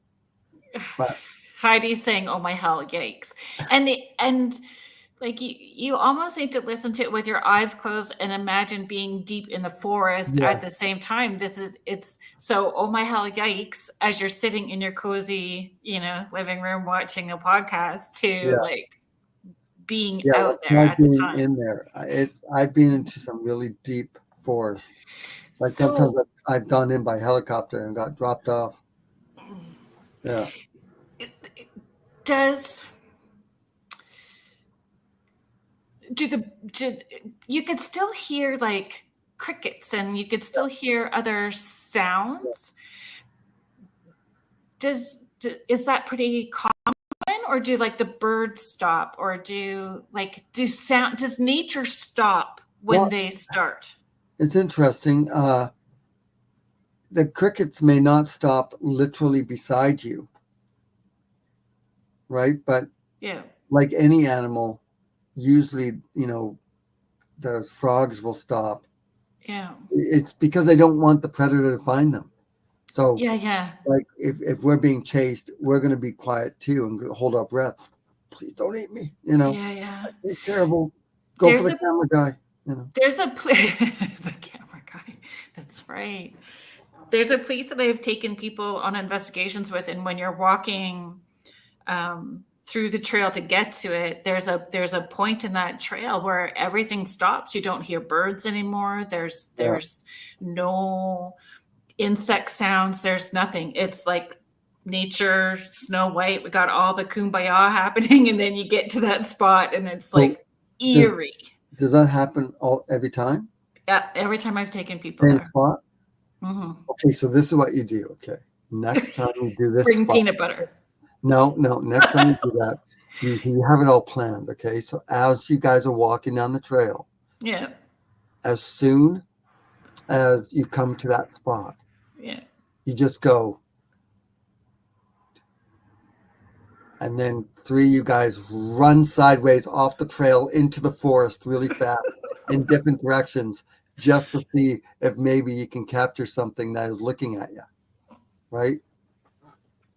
But Heidi's saying, "Oh my hell, yikes!" And like you almost need to listen to it with your eyes closed and imagine being deep in the forest at the same time. It's so, oh my hell, yikes, as you're sitting in your cozy, living room watching a podcast to like being out there at the time. In there, I've been into some really deep forest. Like sometimes I've gone in by helicopter and got dropped off. Yeah. You could still hear like crickets and you could still hear other sounds. Is that pretty common, or do like the birds stop, or does nature stop when they start? It's interesting. The crickets may not stop literally beside you, right? But like any animal, usually, the frogs will stop. Yeah. It's because they don't want the predator to find them. So like if we're being chased, we're going to be quiet too and hold our breath. Please don't eat me. It's terrible. Go for the camera guy. There's a the camera guy. That's right. There's a place that I've taken people on investigations with, and when you're walking through the trail to get to it, there's a point in that trail where everything stops. You don't hear birds anymore. There's no insect sounds. There's nothing. It's like nature, Snow White. We got all the kumbaya happening, and then you get to that spot, and it's like eerie. Does that happen every time? Yeah, every time I've taken people Same there. spot? Mm-hmm. Okay, so this is what you do. Okay, next time we do this Bring spot, peanut butter. no, next time you do that, you have it all planned, okay? So as you guys are walking down the trail, Yeah. as soon as you come to that spot, Yeah. you just go, and then 3 of you guys run sideways off the trail into the forest really fast in different directions just to see if maybe you can capture something that is looking at you, right?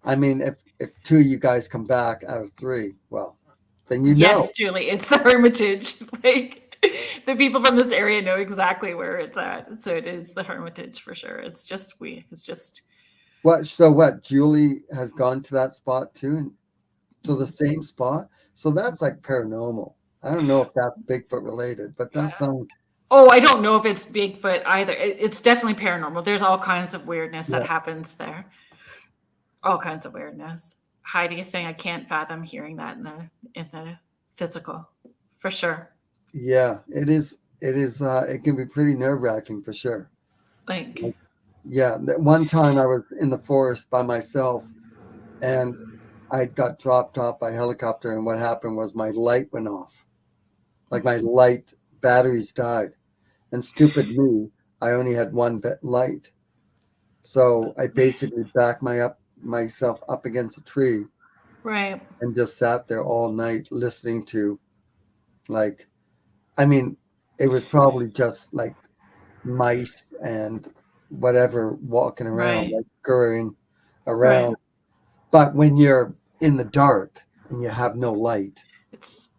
I mean, if 2 of you guys come back out of 3, well, then you know. Yes, Julie, it's the Hermitage. Like the people from this area know exactly where it's at. So it is the Hermitage for sure. It's just What? So what? Julie has gone to that spot too, and so the same spot. So that's like paranormal. I don't know if that's Bigfoot related, but that sounds. Oh, I don't know if it's Bigfoot either. It's definitely paranormal. There's all kinds of weirdness that Yeah. happens there. All kinds of weirdness. Heidi is saying I can't fathom hearing that in the physical, for sure. Yeah, it is. It is. It can be pretty nerve wracking for sure. Like, Yeah, that one time I was in the forest by myself, and I got dropped off by helicopter, and what happened was my light went off. Like my light batteries died, and stupid me, I only had one light, so I basically backed myself up against a tree right. and just sat there all night listening to, like, I mean, it was probably just like mice and whatever walking around, Right. like scurrying around. Right. But when you're in the dark and you have no light, It's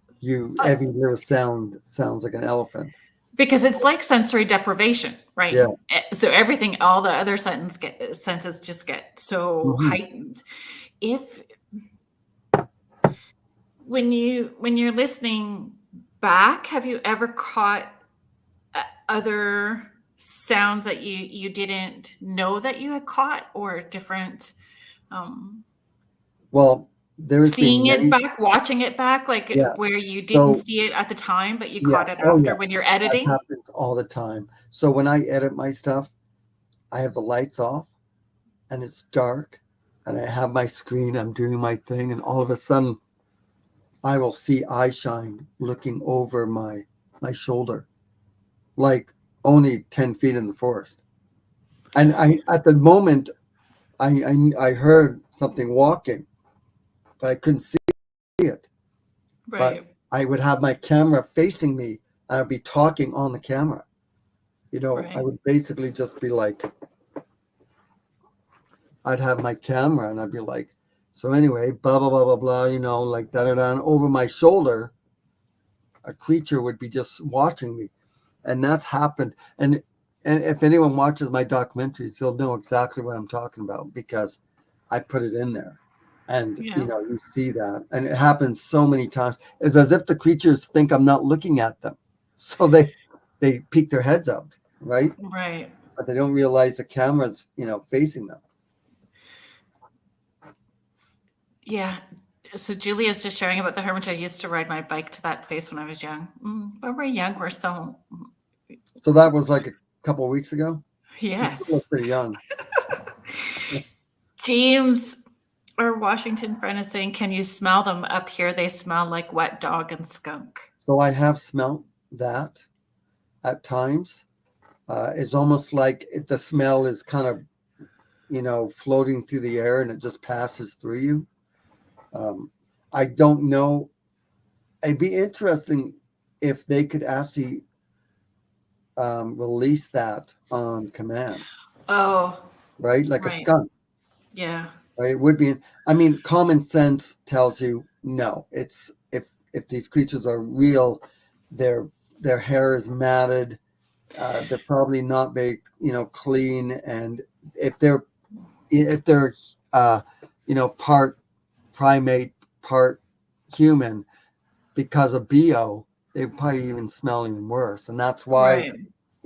every little sound sounds like an elephant. because it's like sensory deprivation, right? Yeah. So everything, all the other senses just get so Mhm. heightened. If when you're listening back, have you ever caught other sounds that you didn't know that you had caught, or different Well, there's been seeing it many. back, watching it back, like Yeah. where you didn't So see it at the time, but you yeah. caught it Oh after yeah. when you're That editing? happens all the time. So when I edit my stuff, I have the lights off and it's dark and I have my screen, I'm doing my thing, and all of a sudden I will see eye shine looking over my shoulder, like only 10 feet in the forest. And I at the moment I heard something walking, but I couldn't see it. But Right. I would have my camera facing me and I'd be talking on the camera. I Right. would basically just be like, I'd have my camera and I'd be like, so anyway, blah, blah, blah, blah, blah, like da, da, da. And over my shoulder, a creature would be just watching me. And that's happened. And if anyone watches my documentaries, you'll know exactly what I'm talking about because I put it in there. And, Yeah. you see that. And it happens so many times. It's as if the creatures think I'm not looking at them. So they peek their heads out, right? Right. But they don't realize the camera's, facing them. Yeah. So Julia's just sharing about the Hermitage. I used to ride my bike to that place when I was young. When we're young, we're so So that was like a couple of weeks ago. yes. You were pretty young. James, our Washington friend, is saying, "Can you smell them up here? They smell like wet dog and skunk." So I have smelt that at times. It's almost like the smell is kind of, floating through the air and it just passes through you. I don't know. It'd be interesting if they could actually release that on command, Oh, right? Like a right. skunk, Yeah. right? It would be. I mean, common sense tells you no. It's if these creatures are real, their hair is matted. They're probably not very, clean, and if they're part primate, part human, because of BO, they probably even smell even worse, and that's why Right.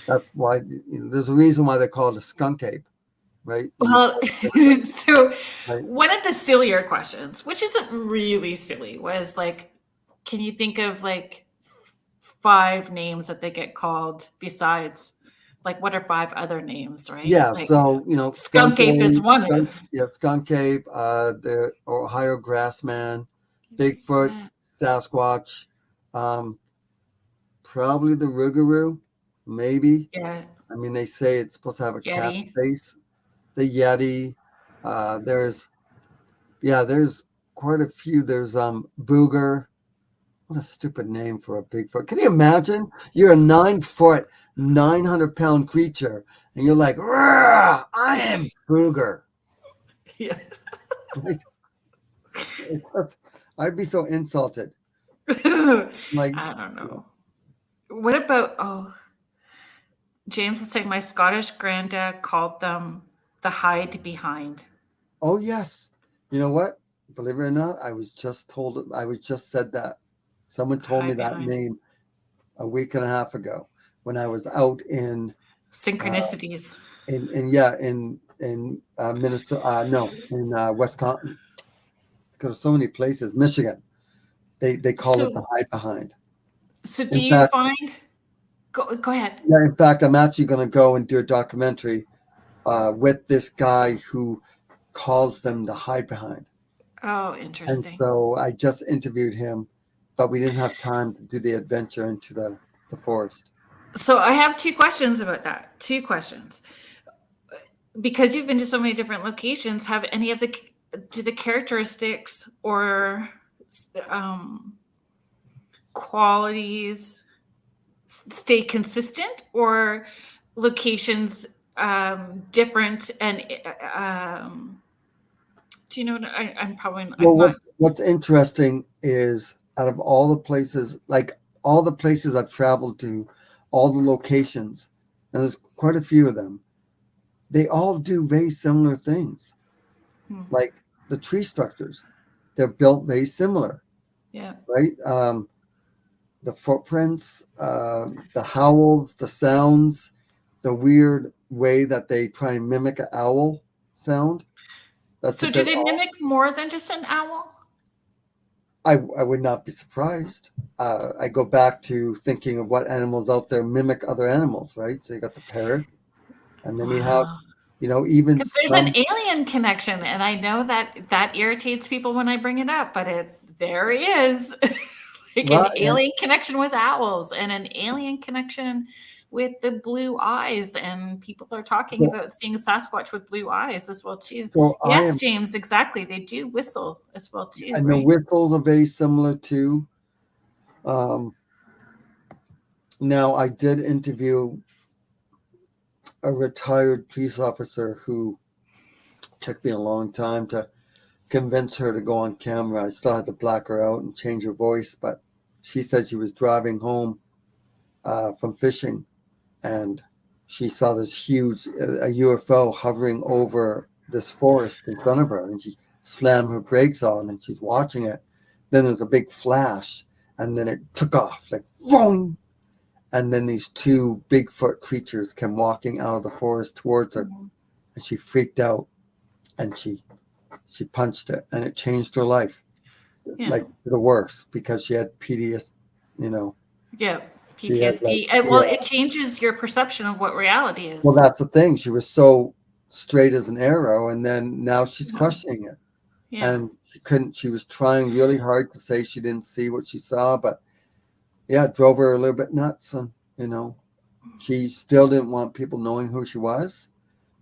there's a reason why they call it a skunk ape, right? Well, so Right. one of the sillier questions, which isn't really silly, was like, can you think of like 5 names that they get called besides Like, what are 5 other names, right? Yeah, Like, so skunk ape is one of them. skunk ape, the Ohio grassman, Bigfoot, Yeah. Sasquatch, um, probably the Rougarou, maybe. Yeah. I mean, they say it's supposed to have a cat Yeti. face. The Yeti. There's quite a few. There's Booger. What a stupid name for a Bigfoot. Can you imagine? You're a 9-foot, 900-pound creature, and you're like, "Rah, I am Booger." Yeah. Like, I'd be so insulted. Like, I don't know. What about, James is saying my Scottish granddad called them the hide behind. oh yes, you know what? Believe it or not, I was just said that. Someone told me Hide that behind. name a week and a half ago when I was out in Synchronicities. in Minnesota. No, in Wisconsin. Because so many places, Michigan, they call it the So, hide behind. so do In you fact, find? Go ahead. yeah, in fact, I'm actually going to go and do a documentary with this guy who calls them the hide behind. Oh, And interesting. so I just interviewed him, but we didn't have time to do the adventure into the forest. So I have 2 questions about that. 2 questions. Because you've been to so many different locations, have any of do the characteristics or qualities stay consistent, or locations different? And do you know what I'm probably Well, I'm not. what's interesting is out of all the places, like all the places I've traveled to, all the locations, and there's quite a few of them, they all do very similar things. Like the tree structures, they're built very similar, Yeah. right? The footprints, the howls, the sounds, the weird way that they try and mimic an owl sound. That's So what do they they mimic more than just an owl? I would not be surprised. I go back to thinking of what animals out there mimic other animals, right? So you got the parrot, and then you have, Wow. even Because there's an alien connection, and I know that irritates people when I bring it up, but there is like an right, alien connection with owls and an alien connection with the blue eyes, and people are talking about seeing a Sasquatch with blue eyes as well too. so I Yes, am, James, exactly. They do whistle as well too, and the right? whistles are very similar too. Now I did interview a retired police officer who took me a long time to convince her to go on camera. I still had to black her out and change her voice, but she said she was driving home from fishing, and she saw this huge a UFO hovering over this forest in front of her, and she slammed her brakes on and she's watching it. Then there's a big flash, and then it took off like boom, and then these 2 Bigfoot creatures came walking out of the forest towards her, and she freaked out, and she punched it, and it changed her life, Yeah. like for the worse, because she had PTSD, Yeah. she had PTSD. Well, it changes your perception of what reality is. well, that's the thing. She was so straight as an arrow, and then now she's Yeah. questioning it. Yeah. And she was trying really hard to say she didn't see what she saw, but it drove her a little bit nuts. And, she still didn't want people knowing who she was,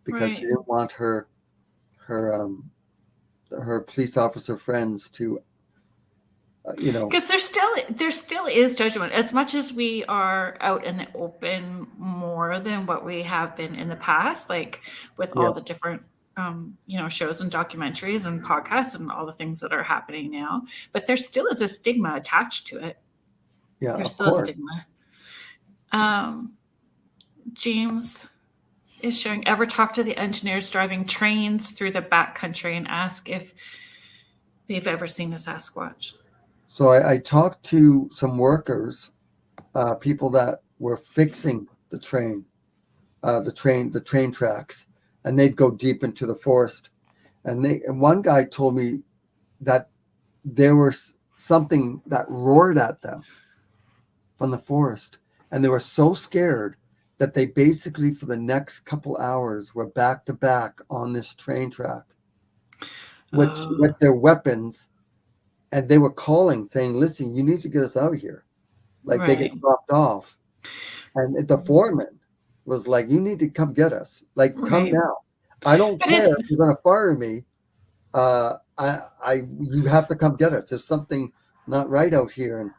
because she didn't want her police officer friends to, Because there still is judgment, as much as we are out in the open more than what we have been in the past, like with all the different shows and documentaries and podcasts and all the things that are happening now. But there still is a stigma attached to it. Yeah, There's of still course. a stigma. James is showing, ever talk to the engineers driving trains through the backcountry and ask if they've ever seen a Sasquatch? So I talked to some workers, people that were fixing the train tracks, and they'd go deep into the forest. And one guy told me that there was something that roared at them from the forest, and they were so scared that they basically for the next couple hours were back to back on this train track with their weapons, and they were calling saying, listen, you need to get us out of here. Like they Right. get dropped off. And the foreman was like, you need to come get us. Like, come Right. now. I don't But care if you're gonna fire me. You have to come get us. There's something not right out here. And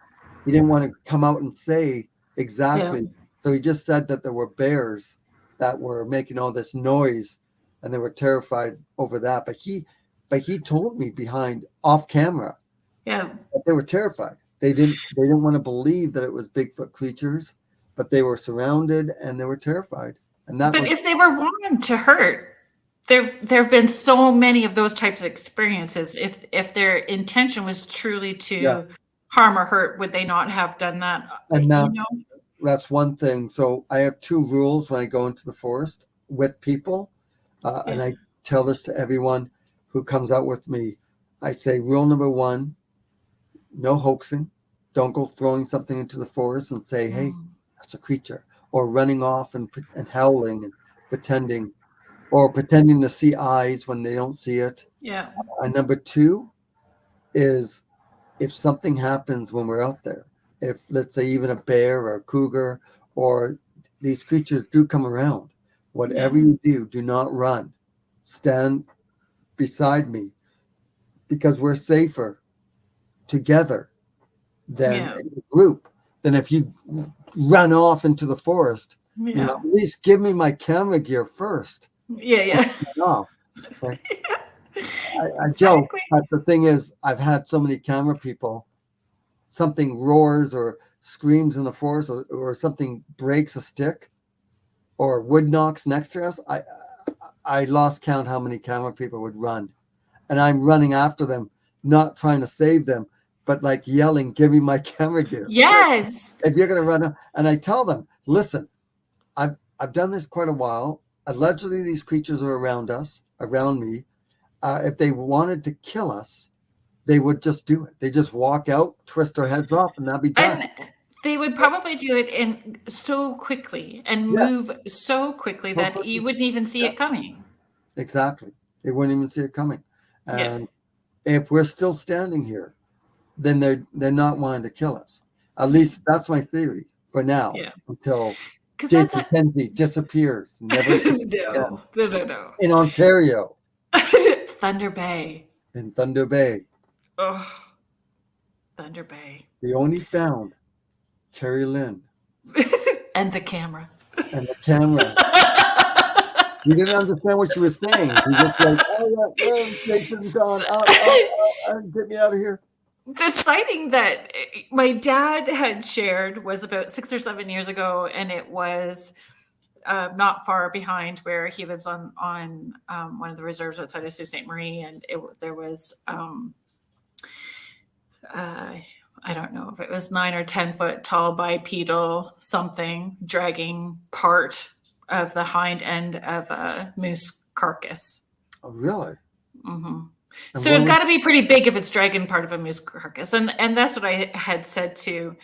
he didn't want to come out and say exactly. Yeah. So he just said that there were bears that were making all this noise and they were terrified over that. But he told me behind off camera Yeah. that they were terrified. They didn't want to believe that it was Bigfoot creatures, but they were surrounded and they were terrified. And that But was if they were wanting to hurt, there have been so many of those types of experiences. If their intention was truly to Yeah. harm or hurt, would they not have done that? and You know? that's one thing. So I have two rules when I go into the forest with people, and I tell this to everyone who comes out with me. I say, rule number one, no hoaxing. Don't go throwing something into the forest and say, hey, that's a creature, or running off and howling and pretending to see eyes when they don't see it. Yeah. And number two is if something happens when we're out there, if let's say even a bear or a cougar or these creatures do come around, whatever you do not run. Stand beside me, because we're safer together than in a group than if you run off into the forest. Yeah. You know, at least give me my camera gear first. Yeah. No. Okay. I joke, but the thing is, I've had so many camera people, something roars or screams in the forest, or something breaks a stick, or wood knocks next to us. I lost count how many camera people would run, and I'm running after them, not trying to save them, but like yelling, "Give me my camera gear!" Yes. If you're gonna run, and I tell them, listen, I've done this quite a while. Allegedly, these creatures are around me. If they wanted to kill us, they would just do it. They just walk out, twist their heads off, and that'd be done. And they would probably do it in so quickly and move so quickly that you wouldn't even see it coming. Exactly. They wouldn't even see it coming. And if we're still standing here, then they're not wanting to kill us. At least that's my theory for now. Yeah. Until Because Jason Kenzie disappears. Never no. in Ontario. Thunder Bay. In Thunder Bay. Oh, Thunder Bay. They only found Kerrilynn. And the camera. And the camera. You didn't understand what she was saying. You just like, oh yeah, Jason's gone. Get me out of here. The sighting that my dad had shared was about 6 or 7 years ago, and it was not far behind where he lives on one of the reserves outside of Sault Ste. Marie, and there was I don't know if it was 9 or 10 foot tall bipedal something dragging part of the hind end of a moose carcass. Oh, really? Mm-hmm. So it's got to be pretty big if it's dragging part of a moose carcass, and that's what I had said to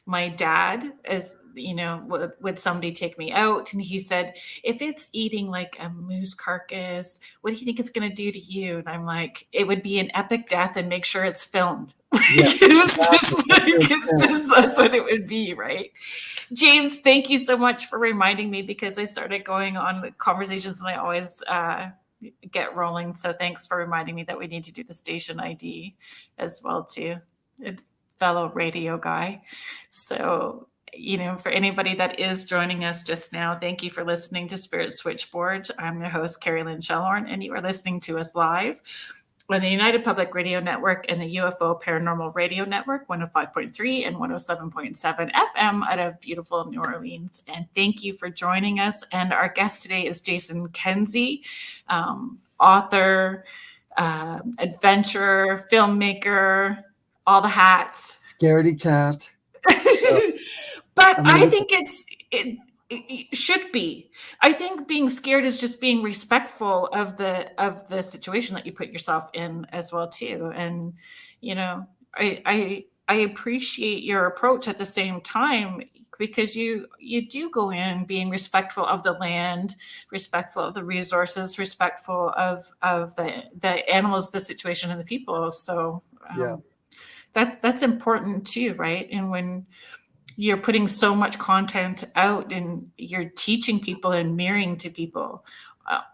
my dad. As you know, would somebody take me out? And he said, if it's eating like a moose carcass, what do you think it's going to do to you? And I'm like, it would be an epic death, and make sure it's filmed. Yeah, it's just that's what it would be, right? James, thank you so much for reminding me, because I started going on conversations and I always get rolling. So thanks for reminding me that we need to do the station ID as well too. It's fellow radio guy. So, for anybody that is joining us just now, thank you for listening to Spirit Switchboard. I'm your host, Kerrilynn Shellhorn, and you are listening to us live on the United Public Radio Network and the UFO Paranormal Radio Network, 105.3 and 107.7 FM out of beautiful New Orleans. And thank you for joining us. And our guest today is Jason Kenzie, author, adventurer, filmmaker, all the hats. Scaredy cat. But I think it should be. I think being scared is just being respectful of the situation that you put yourself in as well too. And I I appreciate your approach at the same time, because you do go in being respectful of the land, respectful of the resources, respectful of the animals, the situation, and the people. So Yeah. that's important too, right? And when you're putting so much content out and you're teaching people and mirroring to people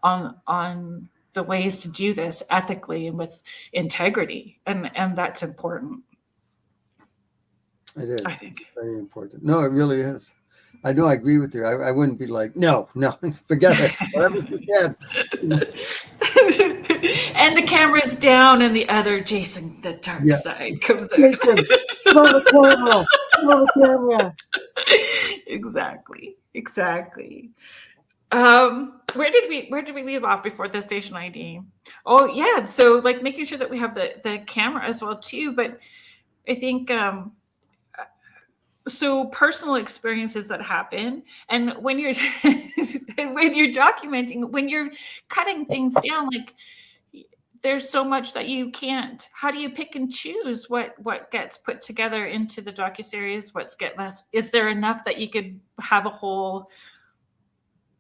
on the ways to do this ethically and with integrity, and that's important. It is I think. very important. No, it really is. I know. I agree with you. I wouldn't be like, no, forget it. Whatever you said. And the camera's down, and the other Jason, the dark Yeah. side, comes out. Jason, throw the camera. Throw the camera. Exactly. Where did we leave off before the station ID? Oh yeah, so like making sure that we have the camera as well too. But I think so personal experiences that happen, and when you're when you're documenting, when you're cutting things down, like there's so much that you can't. How do you pick and choose what gets put together into the docuseries? What's get less? Is there enough that you could have a whole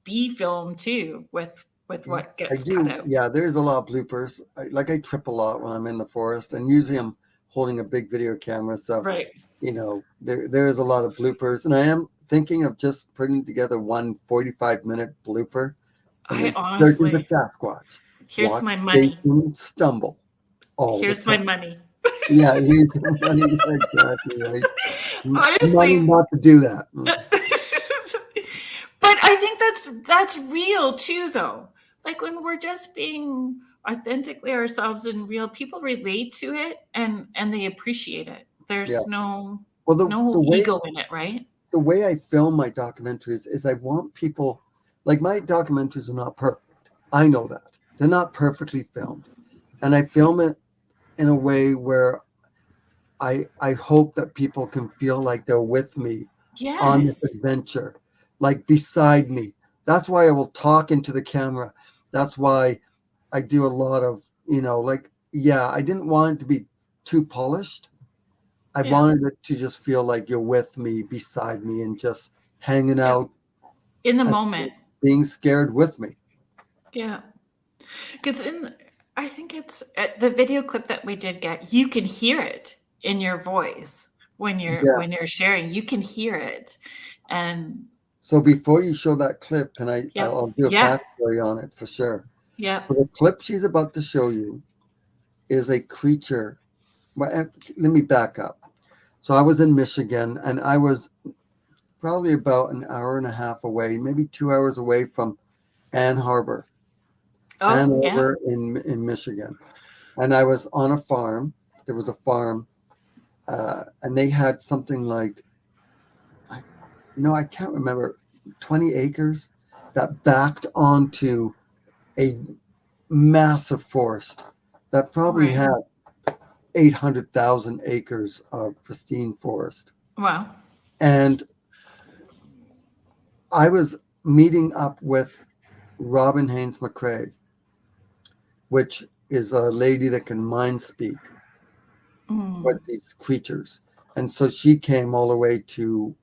B film too with what gets cut out? Yeah, there's a lot of bloopers. I trip a lot when I'm in the forest, and usually I'm holding a big video camera. So, Right. there is a lot of bloopers, and I am thinking of just putting together one 45-minute blooper. I Searching for honestly, Sasquatch. here's Watch my money. Jason stumble. Here's my money. Yeah, here's your money. Exactly right. Honestly. Money not to do that. But I think that's real too, though. Like when we're just being authentically ourselves and real, people relate to it and they appreciate it. There's no ego in it, right? The way I film my documentaries is I want people, like my documentaries are not perfect. I know that. They're not perfectly filmed. And I film it in a way where I hope that people can feel like they're with me on this adventure, like beside me. That's why I will talk into the camera. That's why I do a lot of, I didn't want it to be too polished. I wanted it to just feel like you're with me, beside me, and just hanging out in the moment, being scared with me. Yeah, because I think it's the video clip that we did get. You can hear it in your voice when you're sharing. You can hear it, and so before you show that clip, I'll do a backstory on it for sure. Yeah. So the clip she's about to show you is a creature. Well, let me back up. So I was in Michigan, and I was probably about an hour and a half away, maybe 2 hours away from Ann Arbor. In Michigan. And I was on a farm. There was a farm, and they had something like, I can't remember, 20 acres that backed onto a massive forest that probably had 800,000 acres of pristine forest. Wow. And I was meeting up with Robin Haynes McCrae, which is a lady that can mind speak with these creatures. And so she came all the way to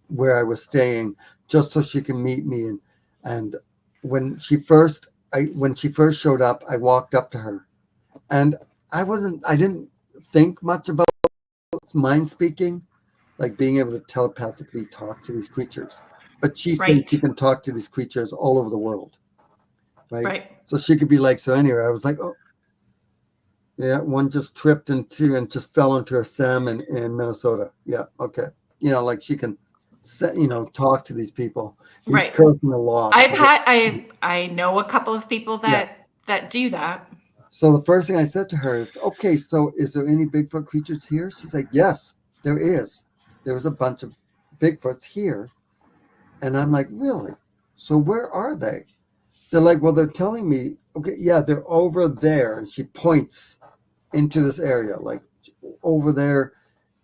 where I was staying just so she can meet me. And when she first showed up, I walked up to her, and I didn't think much about mind speaking, like being able to telepathically talk to these creatures. But she said she can talk to these creatures all over the world. Right. So she could be like, so anyway, I was like, oh, yeah, one just tripped into and just fell into a salmon in Minnesota. Yeah. Okay. Like she can, talk to these people. He's cursing a lot. I know a couple of people that do that. So the first thing I said to her is, okay, so is there any Bigfoot creatures here? She's like, yes, there is. There was a bunch of Bigfoots here. And I'm like, really? So where are they? They're like, well, they're telling me, okay, yeah, they're over there. And she points into this area, like over there.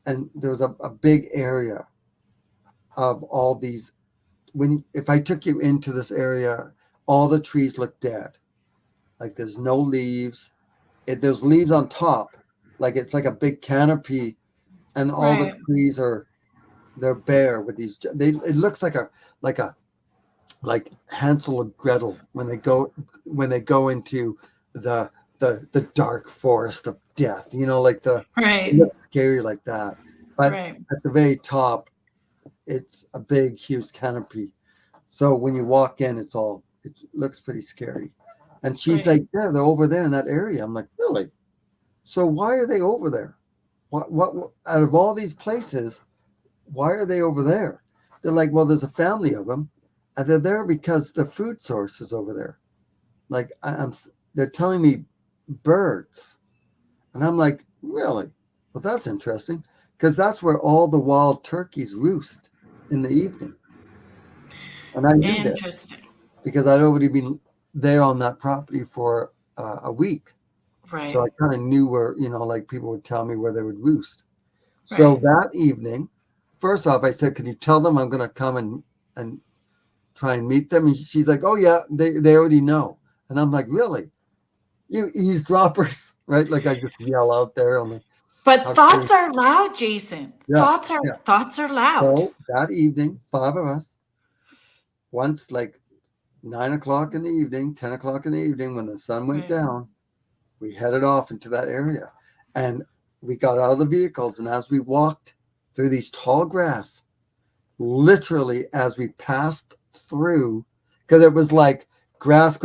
And there was a big area of all these. If I took you into this area, all the trees look dead. Like there's no leaves. There's leaves on top. Like it's like a big canopy. and all the Right. trees they're bare with these. It looks like like Hansel and Gretel when they go into the dark forest of death. You know, like it Right. looks scary like that. But Right. at the very top, it's a big, huge canopy. So when you walk in, it looks pretty scary. And she's Right. like, yeah, they're over there in that area. I'm like, really? So why are they over there? What out of all these places, why are they over there? They're like, well, there's a family of them, and they're there because the food source is over there. Like they're telling me birds, and I'm like, really? Well, that's interesting, because that's where all the wild turkeys roost in the evening. And I knew that Interesting. because I'd already been there on that property for a week. Right. So I kind of knew where, like people would tell me where they would roost. So Right. that evening, first off, I said, can you tell them I'm going to come and try and meet them? And she's like, oh, yeah, they already know. And I'm like, really? You eavesdroppers, right? Like I just yell out there on the. But how thoughts crazy- are loud, Jason. Yeah, Thoughts are loud. So that evening, 5 of us, once like 9 o'clock in the evening, 10 o'clock in the evening, when the sun went Right. down, we headed off into that area. And we got out of the vehicles. And as we walked through these tall grass, literally as we passed through, because it was like grass,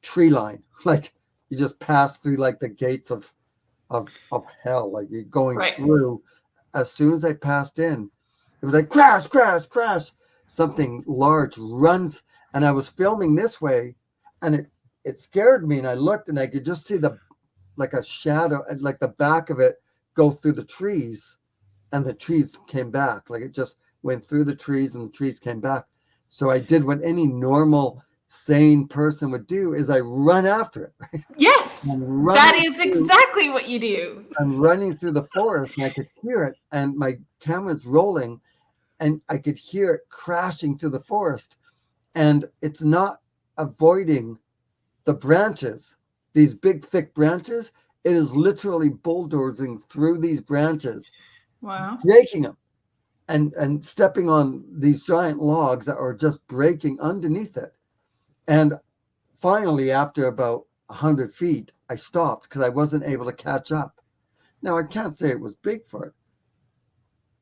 tree line. Like you just passed through like the gates of hell. Like you're going Right. through. As soon as I passed in, it was like crash. Something large runs, and I was filming this way, and it scared me. And I looked, and I could just see like a shadow, and like the back of it go through the trees, and the trees came back. Like it just went through the trees, and the trees came back. So I did what any normal, sane person would do: is I run after it. Right? Yes. That is exactly what you do. I'm running through the forest, and I could hear it, and my camera's rolling, and I could hear it crashing through the forest. And it's not avoiding the branches, these big, thick branches. It is literally bulldozing through these branches, Wow. breaking them, and stepping on these giant logs that are just breaking underneath it. And finally, after about 100 feet, I stopped because I wasn't able to catch up. Now, I can't say it was Bigfoot,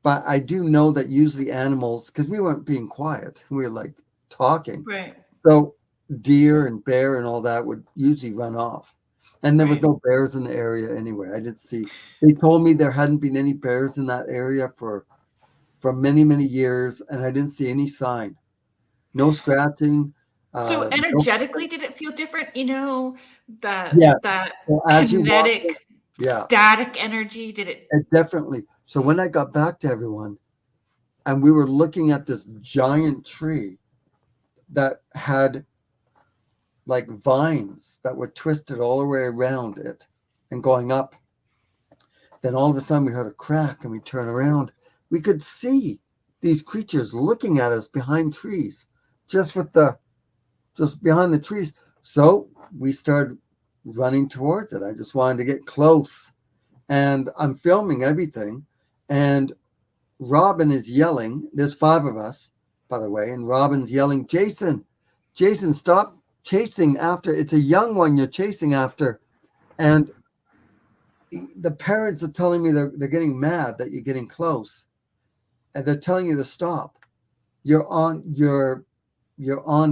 but I do know that usually animals, because we weren't being quiet, we were like talking. Right. So deer and bear and all that would usually run off. And there was Right. no bears in the area anyway. I didn't see. They told me there hadn't been any bears in that area for many, many years, and I didn't see any sign. No scratching. So no- energetically, did it feel different? That Yes. that So as you walk in- kinetic, yeah. static energy. Did it? Definitely. So when I got back to everyone, and we were looking at this giant tree that had like vines that were twisted all the way around it and going up. Then all of a sudden we heard a crack, and we turn around. We could see these creatures looking at us behind trees, just behind the trees. So we started running towards it. I just wanted to get close, and I'm filming everything. And Robin is yelling. There's 5 of us, by the way, and Robin's yelling, Jason, stop chasing after. It's a young one you're chasing after. And the parents are telling me they're getting mad that you're getting close, and they're telling you to stop. You're on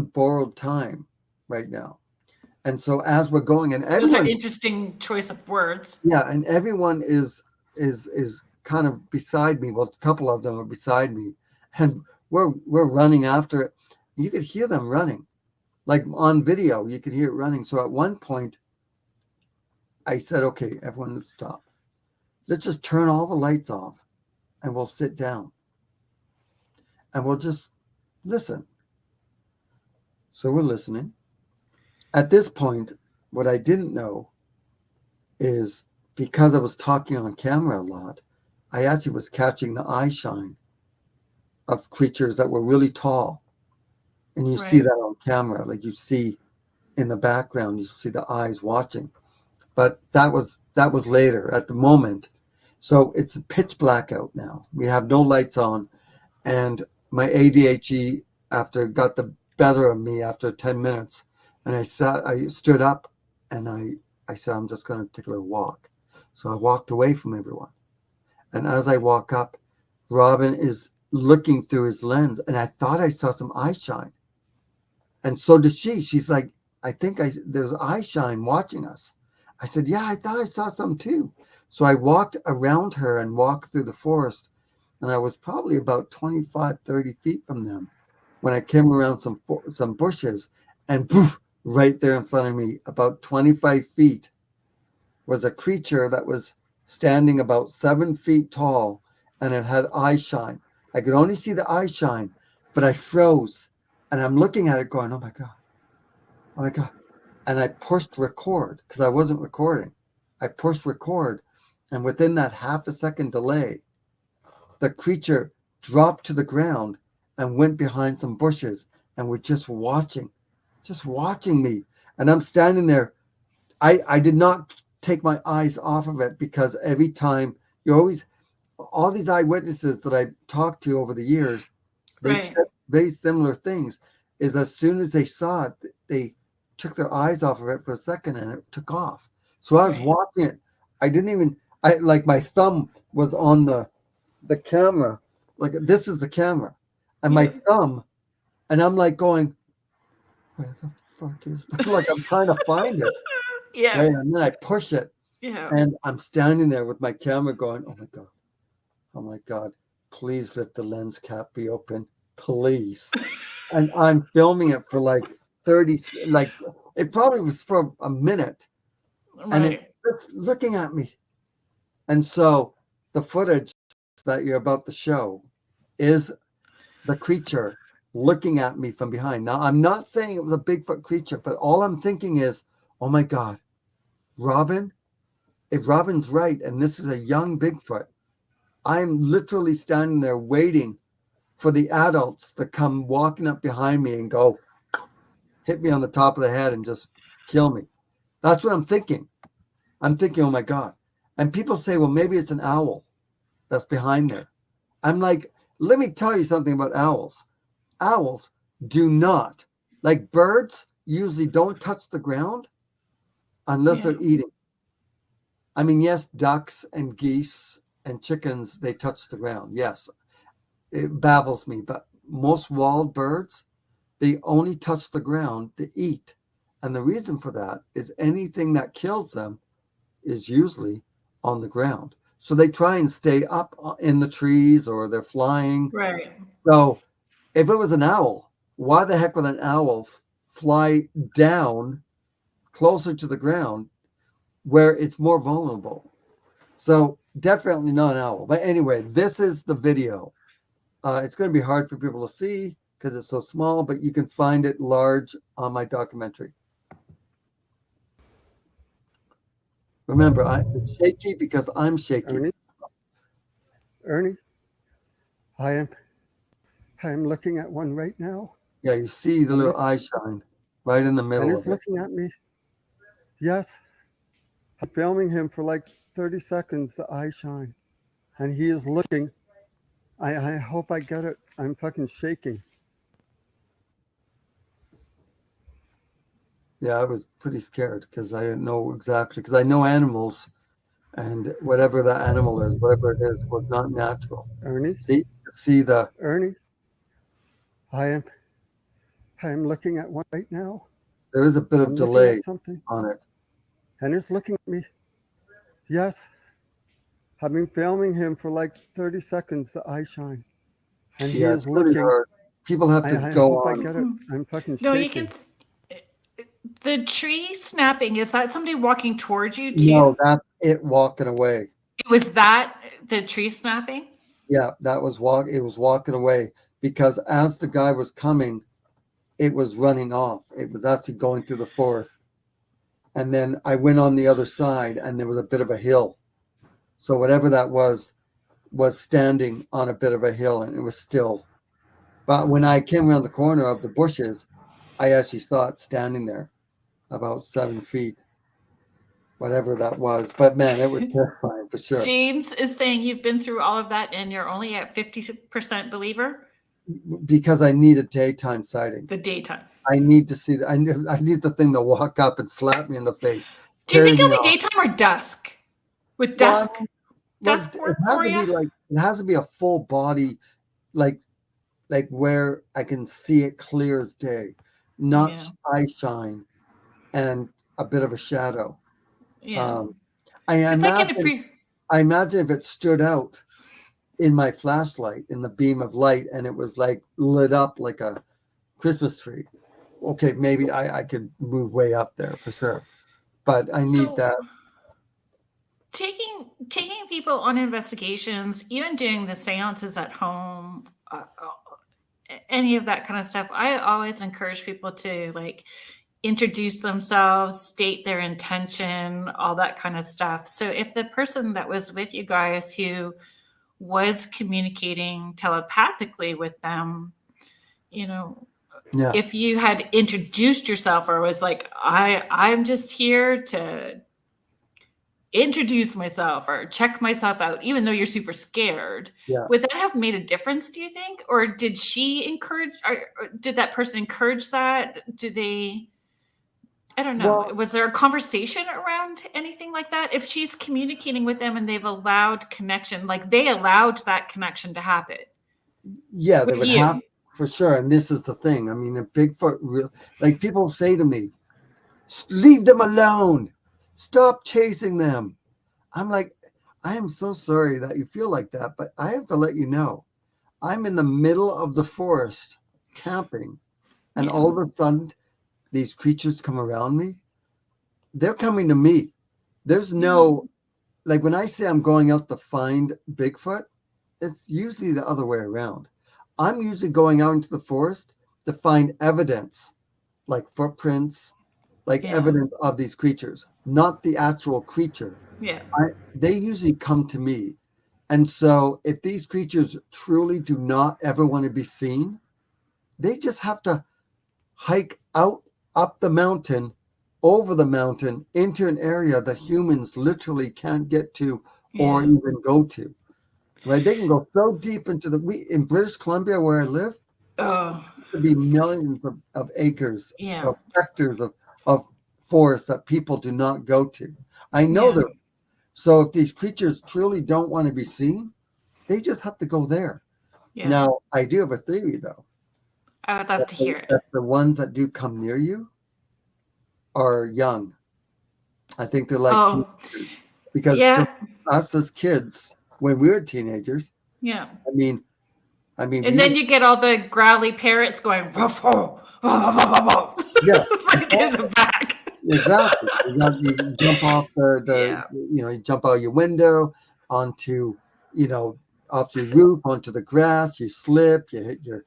borrowed time right now. And so as we're going, and Those are everyone, interesting choice of words. yeah, and everyone is kind of beside me. Well, a couple of them are beside me, and we're running after it. You could hear them running, like on video. You could hear it running. So at one point, I said, "Okay, everyone, let's stop. Let's just turn all the lights off, and we'll sit down, and we'll just listen." So we're listening. At this point, what I didn't know is, because I was talking on camera a lot, I actually was catching the eye shine of creatures that were really tall. And you see Right. that on camera, like you see in the background, you see the eyes watching. But that was later at the moment. So it's pitch black out now. We have no lights on, and my ADHD got the better of me after 10 minutes, and I stood up, and I said, I'm just going to take a little walk. So I walked away from everyone, and as I walk up, Robin is looking through his lens, and I thought I saw some eye shine, and so did she. She's like, I think there's eye shine watching us. I said, yeah, I thought I saw some too. So I walked around her and walked through the forest, and I was probably about 25, 30 feet from them when I came around some bushes, and poof, right there in front of me, about 25 feet, was a creature that was standing about 7 feet tall, and it had eye shine. I could only see the eye shine, but I froze, and I'm looking at it going, oh my God, oh my God. And I pushed record because I wasn't recording. I pushed record, and within that half a second delay, the creature dropped to the ground and went behind some bushes and was just watching me. And I'm standing there. I did not take my eyes off of it, because every time all these eyewitnesses that I talked to over the years, they said very similar things, is as soon as they saw it, they took their eyes off of it for a second and it took off. So I was watching it. Like my thumb was on the camera, like this is the camera, and my thumb, and I'm like going, where the fuck is that? Like I'm trying to find it. Yeah. Right? And then I push it. Yeah. And I'm standing there with my camera going, oh my God, please let the lens cap be open, please. And I'm filming it for like 30, like it probably was for a minute, and it's just looking at me. And so the footage that you're about to show is the creature looking at me from behind. Now, I'm not saying it was a Bigfoot creature, but all I'm thinking is, oh my God, Robin, if Robin's right, and this is a young Bigfoot, I'm literally standing there waiting for the adults to come walking up behind me and go, hit me on the top of the head and just kill me. That's what I'm thinking. I'm thinking, oh my God. And people say, well, maybe it's an owl that's behind there. I'm like, let me tell you something about owls. Owls do not, like birds, usually don't touch the ground unless they're eating. I mean, yes, ducks and geese and chickens, they touch the ground. Yes, it baffles me. But most wild birds, they only touch the ground to eat. And the reason for that is anything that kills them is usually on the ground. So they try and stay up in the trees, or they're flying. Right. So if it was an owl, why the heck would an owl fly down closer to the ground where it's more vulnerable? So definitely not an owl. But anyway, this is the video. It's going to be hard for people to see because it's so small, but you can find it large on my documentary. Remember, it's shaky because I'm shaky. Ernie, I am looking at one right now. Yeah, you see the little eye shine right in the middle And it's of it. looking at me. Yes. I'm filming him for like 30 seconds, the eye shine. And he is looking. I hope I get it. I'm fucking shaking. Yeah, I was pretty scared because I didn't know exactly, because I know animals, and whatever that animal is, whatever it is, was not natural. Ernie, See the Ernie, I am looking at one right now. there is a bit of I'm delay looking at something, on it. and it's looking at me. Yes. I've been filming him for like 30 seconds, the eye shine. And he is It's pretty looking. hard. People have to I go hope on. I get it. I'm fucking No, you shaking. can. The tree snapping, is that somebody walking towards you too? No, that's it walking away. Was that the tree snapping? Yeah, that was it was walking away, because as the guy was coming, it was running off. It was actually going through the forest. And then I went on the other side, and there was a bit of a hill. So whatever that was standing on a bit of a hill, and it was still. But when I came around the corner of the bushes, I actually saw it standing there about 7 feet, whatever that was. But man, it was terrifying. for sure. James is saying you've been through all of that and you're only at 50% believer. Because I need a daytime sighting. The daytime. I need to see. I need the thing to walk up and slap me in the face. Do you think carry it'll me be off. daytime or dusk? With Well, dusk, Well, dusk it work has for to be you? like it has to be a full body, like where I can see it clear as day, not Yeah. eye shine and a bit of a shadow. Yeah. I 'Cause I can imagine I imagine if it stood out in my flashlight in the beam of light and it was like lit up like a Christmas tree. Okay, maybe I could move way up there for sure, but I need So that. taking people on investigations, even doing the seances at home, any of that kind of stuff, I always encourage people to like introduce themselves, state their intention, all that kind of stuff. So if the person that was with you guys who was communicating telepathically with them, you know, Yeah, if you had introduced yourself or was like, I'm just here to introduce myself or check myself out, even though you're super scared, yeah. would that have made a difference, do you think? Or did she encourage, or did that person encourage that? Did they, I don't know. Well, Was there a conversation around anything like that? If she's communicating with them and they've allowed connection, like they allowed that connection to happen yeah, they with would you. have for sure. And this is the thing. I mean, a Bigfoot, like people say to me, leave them alone. Stop chasing them. I'm like, I am so sorry that you feel like that, but I have to let you know, I'm in the middle of the forest camping, and Yeah. all of a sudden, these creatures come around me. They're coming to me. There's no, like when I say I'm going out to find Bigfoot, it's usually the other way around. I'm usually going out into the forest to find evidence, like footprints, like Yeah. evidence of these creatures, not the actual creature. Yeah. They usually come to me. And so if these creatures truly do not ever want to be seen, they just have to hike out up the mountain, over the mountain, into an area that humans literally can't get to or Yeah. even go to. Right? They can go so deep into in British Columbia where I live, Oh, to be millions of acres, yeah. of hectares of forest that people do not go to. I know Yeah. there. So if these creatures truly don't want to be seen, they just have to go there. Yeah. Now, I do have a theory though. I would love to hear it. That the ones that do come near you are young. I think they're like Oh, teenagers. Because yeah. to us as kids, when we were teenagers, Yeah. I mean, And we then you get all the growly parrots going, woof, woof, woof, woof, woof, woof. Yeah. Like in the back. Exactly. You jump off Yeah. you jump out your window onto, off your roof onto the grass. You slip. You hit your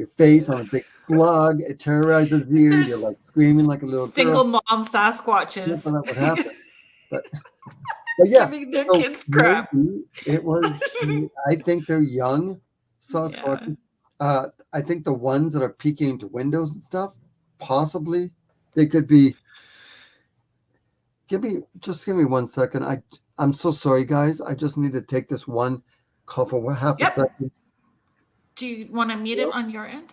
face on a big slug. It terrorizes you. There's You're like screaming like a little single girl. mom Sasquatches That would happen. But yeah, giving their so kids crap. maybe it was. I think they're young Sasquatches. I think the ones that are peeking into windows and stuff, possibly they could be. Give me 1 second. I'm so sorry, guys. I just need to take this one call for half a Yep. second. Do you want to mute it on your end?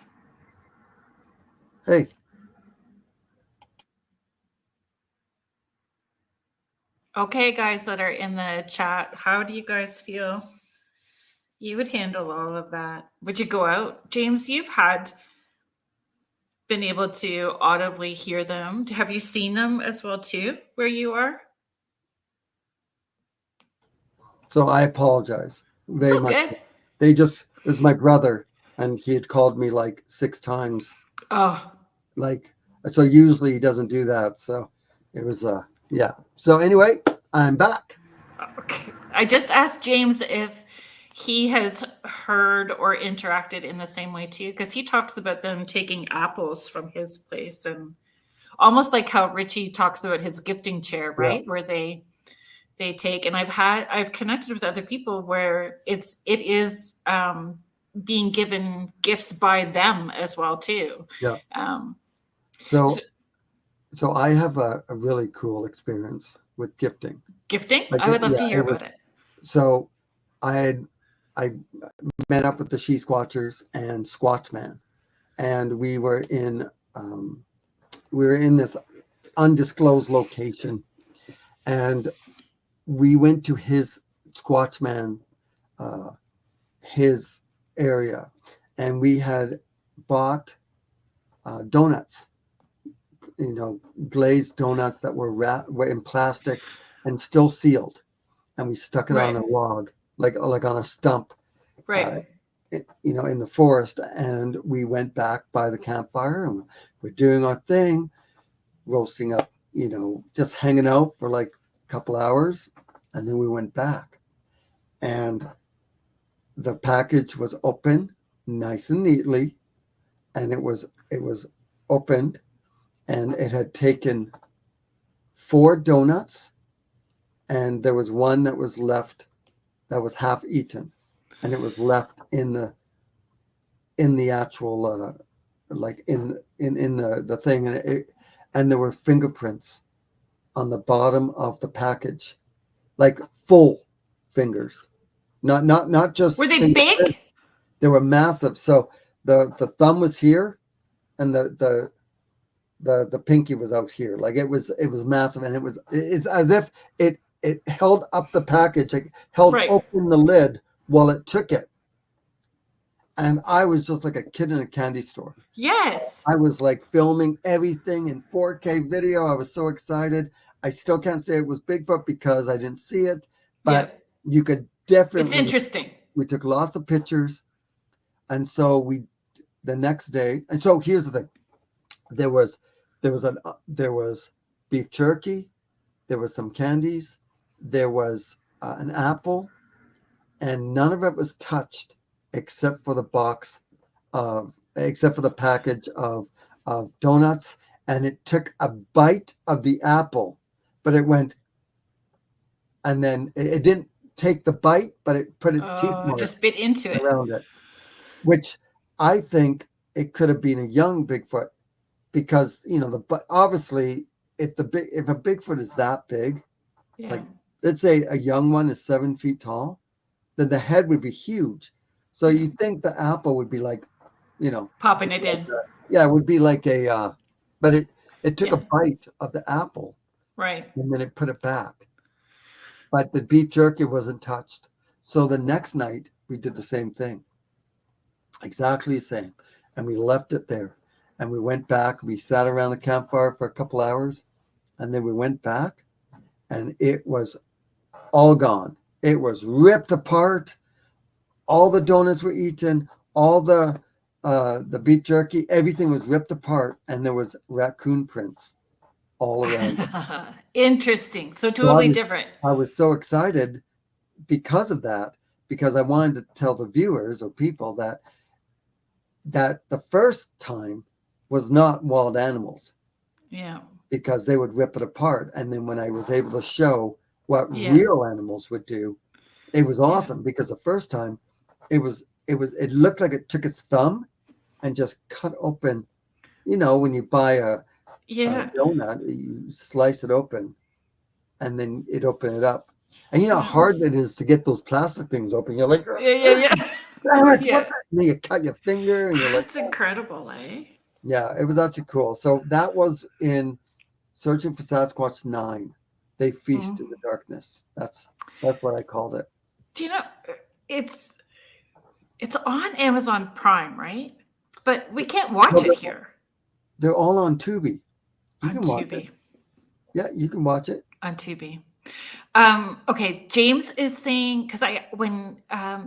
Hey, Okay, guys that are in the chat, how do you guys feel you would handle all of that? Would you go out? James, you've been able to audibly hear them. Have you seen them as well too, where you are? so I apologize very It's much. okay. It was my brother, and he had called me like 6 times. Oh, So usually he doesn't do that. So it was, yeah. So anyway, I'm back. okay. I just asked James if he has heard or interacted in the same way too, because he talks about them taking apples from his place, and almost like how Richie talks about his gifting chair, right? Yeah. Where they take, and I've connected with other people where it is being given gifts by them as well too. Yeah. So I have a really cool experience with gifting. Gifting? I would love to hear about it. So I met up with the She Squatchers and Squatchman, and we were in this undisclosed location, and we went to his Squatchman, his area, and we had bought donuts, glazed donuts that were in plastic and still sealed, and we stuck it on a log, like on a stump, Right. in the forest, and we went back by the campfire, and we're doing our thing, roasting up, just hanging out for like a couple hours, and then we went back, and the package was open nice and neatly, and it was opened, and it had taken 4 donuts, and there was one that was left that was half eaten, and it was left in the actual like in the thing, and there were fingerprints on the bottom of the package, like full fingers, not just Were they big? They were massive. So the thumb was here, and the pinky was out here. Like it was massive, and it's as if it held up the package, like held open the lid while it took it. And I was just like a kid in a candy store. Yes. I was like filming everything in 4K video. I was so excited. I still can't say it was Bigfoot because I didn't see it, but you could definitely. It's interesting. We took lots of pictures, and so the next day. And so here's the thing: there was beef jerky, there was some candies, there was an apple, and none of it was touched except for the package of donuts. And it took a bite of the apple, but it went, and then it didn't take the bite, but it put its teeth marks just bit into it around it, which I think it could have been a young Bigfoot, because obviously if a Bigfoot is that big, like let's say a young one is 7 feet tall, then the head would be huge. So you think the apple would be like, popping it in. Yeah, it would be like but it took a bite of the apple, right, and then it put it back. But the beef jerky wasn't touched. So the next night we did the same thing, exactly the same, and we left it there, and we went back. We sat around the campfire for a couple hours, and then we went back, and it was all gone. It was ripped apart. All the donuts were eaten. All the beef jerky, everything was ripped apart, and there was raccoon prints all around it. Interesting. So totally different. I was so excited because of that, because I wanted to tell the viewers or people that the first time was not wild animals. Yeah. Because they would rip it apart. And then when I was able to show what real animals would do, it was awesome, because the first time it looked like it took its thumb and just cut open, when you buy a donut, you slice it open and then it opened it up. And you know how hard it is to get those plastic things open. You're like, damn it, and then you cut your finger, and you're like, that's incredible, eh? Yeah, it was actually cool. So that was in Searching for Sasquatch 9. They Feast in the Darkness. That's what I called it. Do you know, it's on Amazon Prime, right? But we can't watch it here. They're all on Tubi. You can watch Tubi. it. Yeah, you can watch it. On Tubi. Okay, James is saying, because when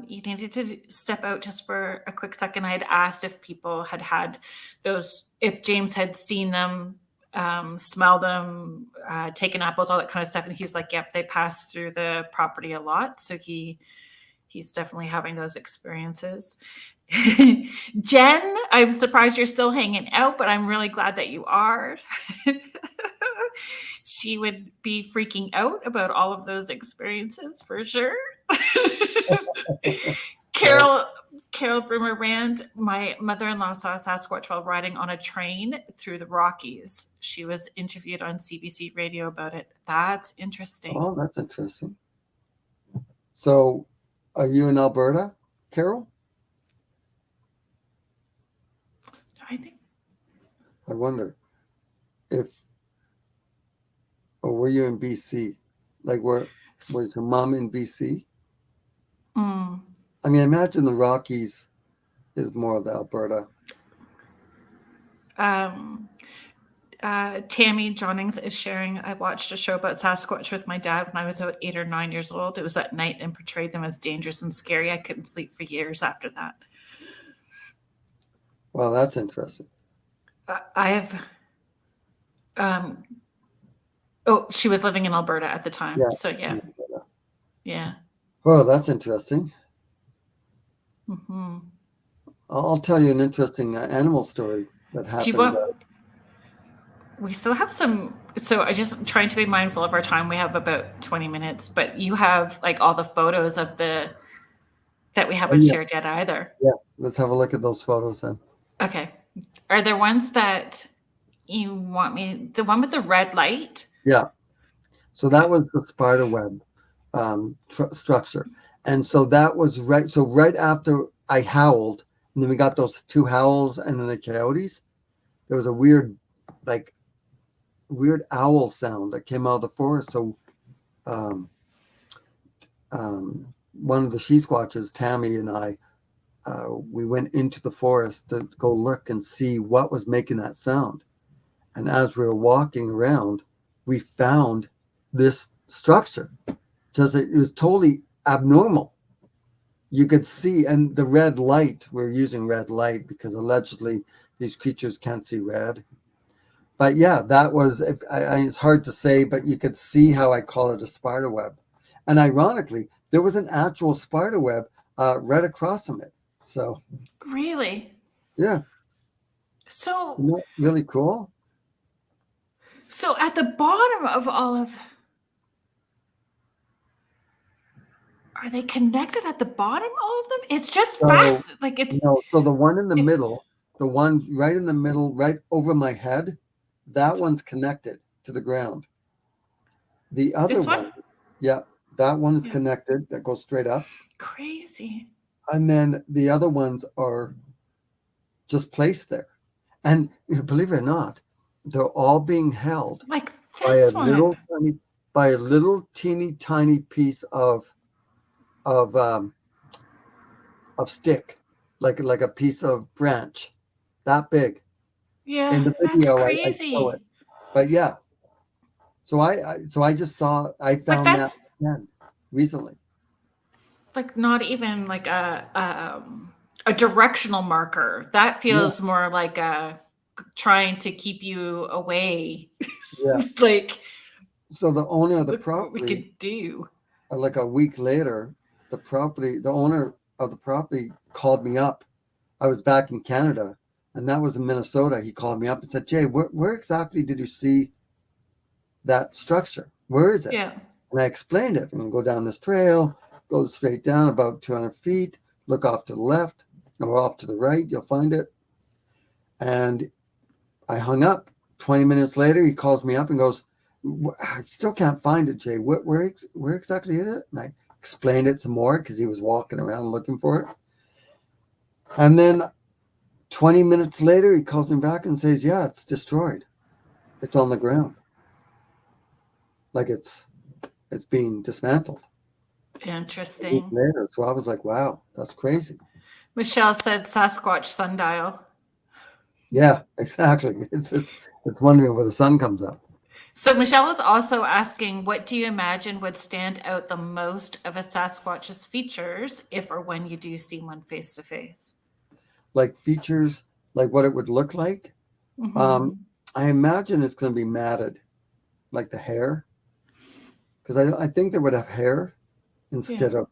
you needed to step out just for a quick second, I had asked if people had those, if James had seen them, smell them, taken apples, all that kind of stuff. And he's like, yep, they pass through the property a lot. So he's definitely having those experiences. Jen, I'm surprised you're still hanging out, but I'm really glad that you are. She would be freaking out about all of those experiences for sure. Carol Brimmer Rand, my mother-in-law saw a Sasquatch while riding on a train through the Rockies. She was interviewed on CBC radio about it. That's interesting. Oh, that's interesting. So, are you in Alberta, Carol? I think I wonder if, or were you in BC? Like, was your mom in BC? mm, I mean, I imagine the Rockies is more of the Alberta. Tammy Johnnings is sharing. I watched a show about Sasquatch with my dad when I was about 8 or 9 years old. It was at night and portrayed them as dangerous and scary. I couldn't sleep for years after that. Well, that's interesting. I have. Oh, she was living in Alberta at the time. Yeah. So yeah. Well, that's interesting. Mm-hmm. I'll tell you an interesting animal story that Do happened. you want? We still have some. So I just trying to be mindful of our time. We have about 20 minutes, but you have like all the photos of that we haven't shared yet either. Yeah, let's have a look at those photos then. Okay. Are there ones that you want me? The one with the red light? Yeah. So that was the spider web structure. And so that was right. So right after I howled, and then we got those two howls and then the coyotes, there was a weird owl sound that came out of the forest. So one of the she-squatches, Tammy, and I, we went into the forest to go look and see what was making that sound. And as we were walking around, we found this structure. Just it was totally abnormal. You could see, and the red light, we're using red light because allegedly these creatures can't see red. But yeah, that was, it's hard to say, but you could see how I call it a spider web. And ironically, there was an actual spider web right across from it. So. Really? Yeah. So. Isn't that really cool? So at the bottom of all of. Are they connected at the bottom, all of them? It's just fast. Like it's. No, so the one in the middle, the one right in the middle, right over my head, that one's connected to the ground. The other one, yeah, that one is connected. That goes straight up. Crazy. And then the other ones are just placed there. And believe it or not, they're all being held like by a little teeny tiny piece of stick, like a piece of branch, that big. Yeah, in the video, that's crazy. I show it. But yeah, so I just saw, I found that again recently. Like not even like a directional marker. That feels more like trying to keep you away. Yeah. Like. So the owner of the property, what we could do. Like a week later, the owner of the property called me up. I was back in Canada, and that was in Minnesota. He called me up and said, "Jay, where exactly did you see that structure? Where is it?" Yeah. And I explained it. And go down this trail, go straight down about 200 feet, look off to the left or off to the right, you'll find it. And I hung up. 20 minutes later, he calls me up and goes, "I still can't find it, Jay. Where exactly is it?" And I explained it some more because he was walking around looking for it. And then 20 minutes later, he calls me back and says, "Yeah, it's destroyed. It's on the ground. Like it's being dismantled." Interesting. Later. So I was like, wow, that's crazy. Michelle said Sasquatch sundial. Yeah, exactly. It's wondering where the sun comes up. So Michelle was also asking, what do you imagine would stand out the most of a Sasquatch's features if or when you do see one face to face? Like features, like what it would look like. Mm-hmm. I imagine it's going to be matted, like the hair, because I think they would have hair instead of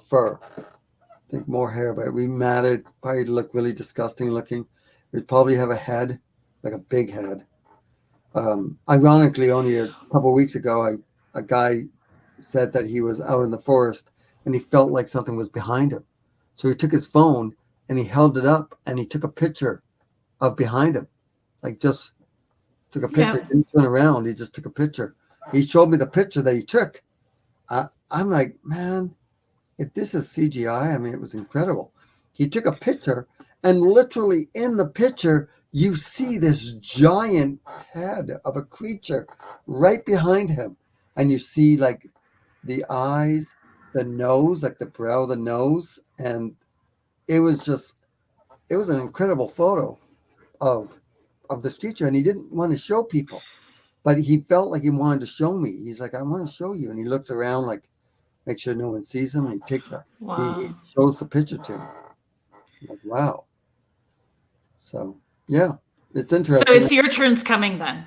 fur. I think more hair, but we matted, probably look really disgusting looking. We'd probably have a head, like a big head. Ironically, only a couple of weeks ago, a guy said that he was out in the forest and he felt like something was behind him. So he took his phone and he held it up and he took a picture of behind him. Like just took a picture, didn't turn around, he just took a picture. He showed me the picture that he took. I'm like, man, if this is CGI, I mean, it was incredible. He took a picture, and literally in the picture, you see this giant head of a creature right behind him. And you see like the eyes, the nose, like the brow, the nose. And it was an incredible photo of this creature. And he didn't want to show people, but he felt like he wanted to show me. He's like, I want to show you. And he looks around like, make sure no one sees him. And he takes he shows the picture to me. I'm like, wow. So yeah, it's interesting. So it's your turn's coming then.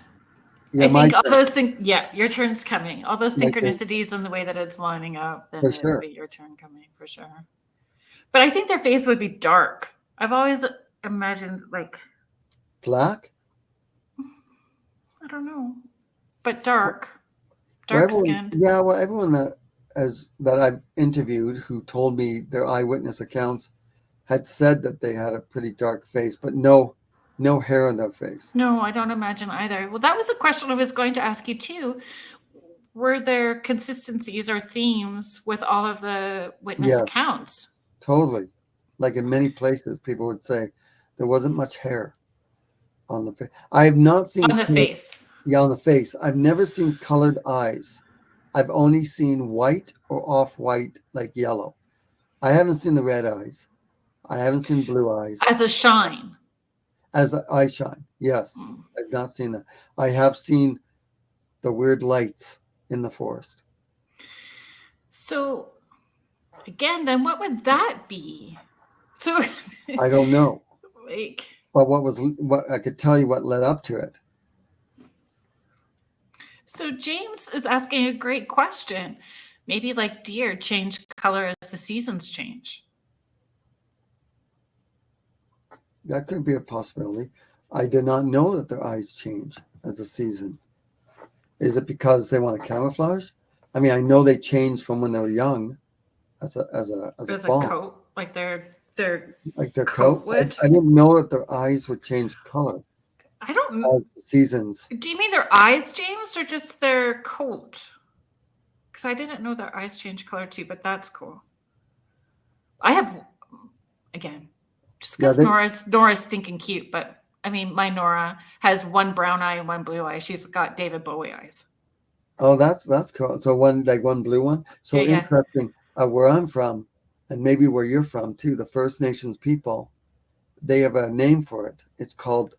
Yeah, I think all those things. Yeah, your turn's coming. All those synchronicities and the way that it's lining up, then it'll be your turn coming for sure. But I think their face would be dark. I've always imagined like black. I don't know, but dark skin. Yeah, well, everyone that I've interviewed who told me their eyewitness accounts had said that they had a pretty dark face, but no hair on their face. No, I don't imagine either. Well, that was a question I was going to ask you too. Were there consistencies or themes with all of the witness accounts? Totally. Like in many places, people would say there wasn't much hair on the face. I have not seen on the face. Yeah, on the face. I've never seen colored eyes. I've only seen white or off-white, like yellow. I haven't seen the red eyes. I haven't seen blue eyes. As a shine. As an eye shine, yes. I've not seen that. I have seen the weird lights in the forest. So, again, then what would that be? So I don't know. Like, but what I could tell you what led up to it. So James is asking a great question. Maybe like deer change color as the seasons change. That could be a possibility. I did not know that their eyes change as the season. Is it because they want to camouflage? I mean, I know they changed from when they were young, as a coat, like their coat. I didn't know that their eyes would change color. I don't know. As the seasons. Do you mean their eyes, James, or just their coat? Because I didn't know their eyes change color too, but that's cool. I have, again, just because Nora's stinking cute, but I mean, my Nora has one brown eye and one blue eye. She's got David Bowie eyes. Oh, that's cool. So one blue one. So interesting. Where I'm from, and maybe where you're from too, the First Nations people, they have a name for it. It's called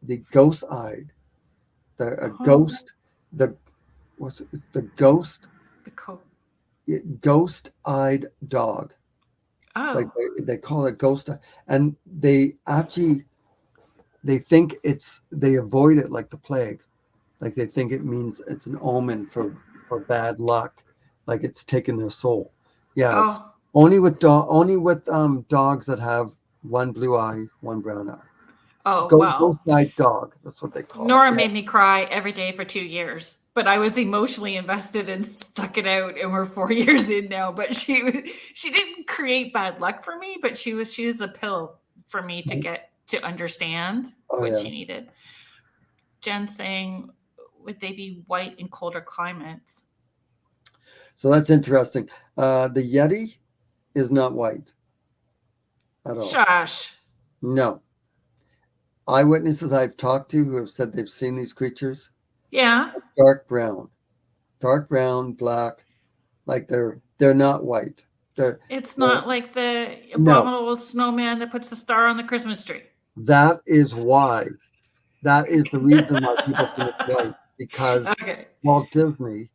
the ghost-eyed. Ghost-eyed dog. Oh. Like they call it ghost, and they think they avoid it like the plague. Like they think it means it's an omen for bad luck, like it's taken their soul. Yeah, it's only with dogs that have one blue eye, one brown eye. Oh, wow. Ghost-eyed dog. That's what they call it. Nora made me cry every day for 2 years, but I was emotionally invested and stuck it out, and we're 4 years in now. But she didn't create bad luck for me, but she was a pill for me to get to understand what she needed. Jen saying, would they be white in colder climates? So that's interesting. The Yeti is not white at all. Shush. No. Eyewitnesses I've talked to who have said they've seen these creatures. Yeah. Dark brown, black, like they're not white. It's not like the abominable snowman that puts the star on the Christmas tree. That is why. That is the reason why people think it's white, because Walt Disney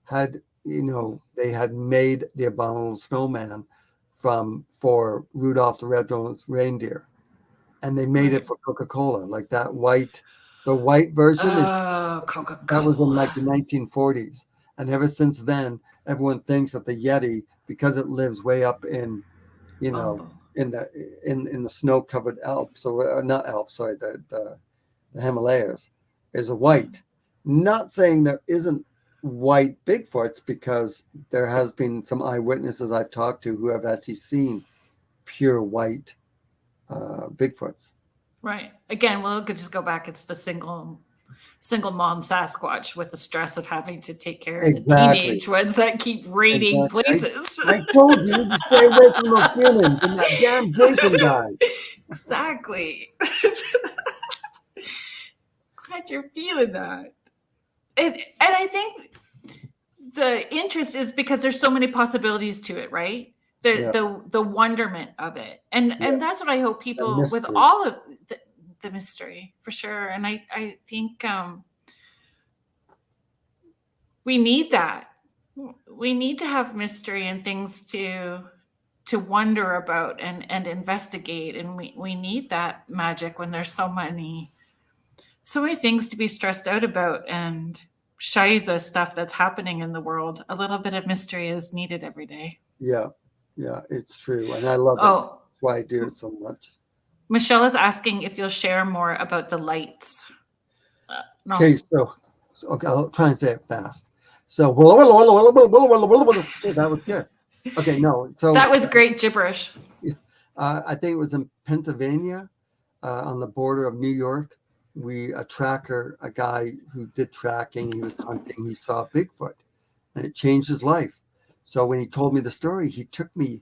had, they had made the abominable snowman for Rudolph the Red-Nosed Reindeer. And they made it for Coca-Cola, like the white version. Coca-Cola. That was in like the 1940s, and ever since then, everyone thinks that the Yeti, because it lives way up in, in the snow-covered Alps, or not Alps, sorry, the Himalayas, is a white. Not saying there isn't white Bigfoots, because there has been some eyewitnesses I've talked to who have actually seen pure white Bigfoots. Right. Again, we'll just go back. It's the single single mom Sasquatch with the stress of having to take care of the Exactly. teenage ones that keep raiding Exactly. places. I told you to stay away from those humans and that damn Jason guy. Exactly. Glad you're feeling that. And I think the interest is because there's so many possibilities to it, right? The wonderment of it. And that's what I hope people with mystery. all of the mystery, for sure. And I think we need that. We need to have mystery and things to wonder about and investigate. And we need that magic when there's so many things to be stressed out about and shiza stuff that's happening in the world. A little bit of mystery is needed every day. Yeah, it's true. And I love it. Oh, That's why I do it so much. Michelle is asking if you'll share more about the lights. No. Okay, so okay, I'll try and say it fast. So that was good. Okay, no. So that was great gibberish. I think it was in Pennsylvania, on the border of New York. A guy who did tracking, he was hunting, he saw Bigfoot, and it changed his life. So when he told me the story, he took me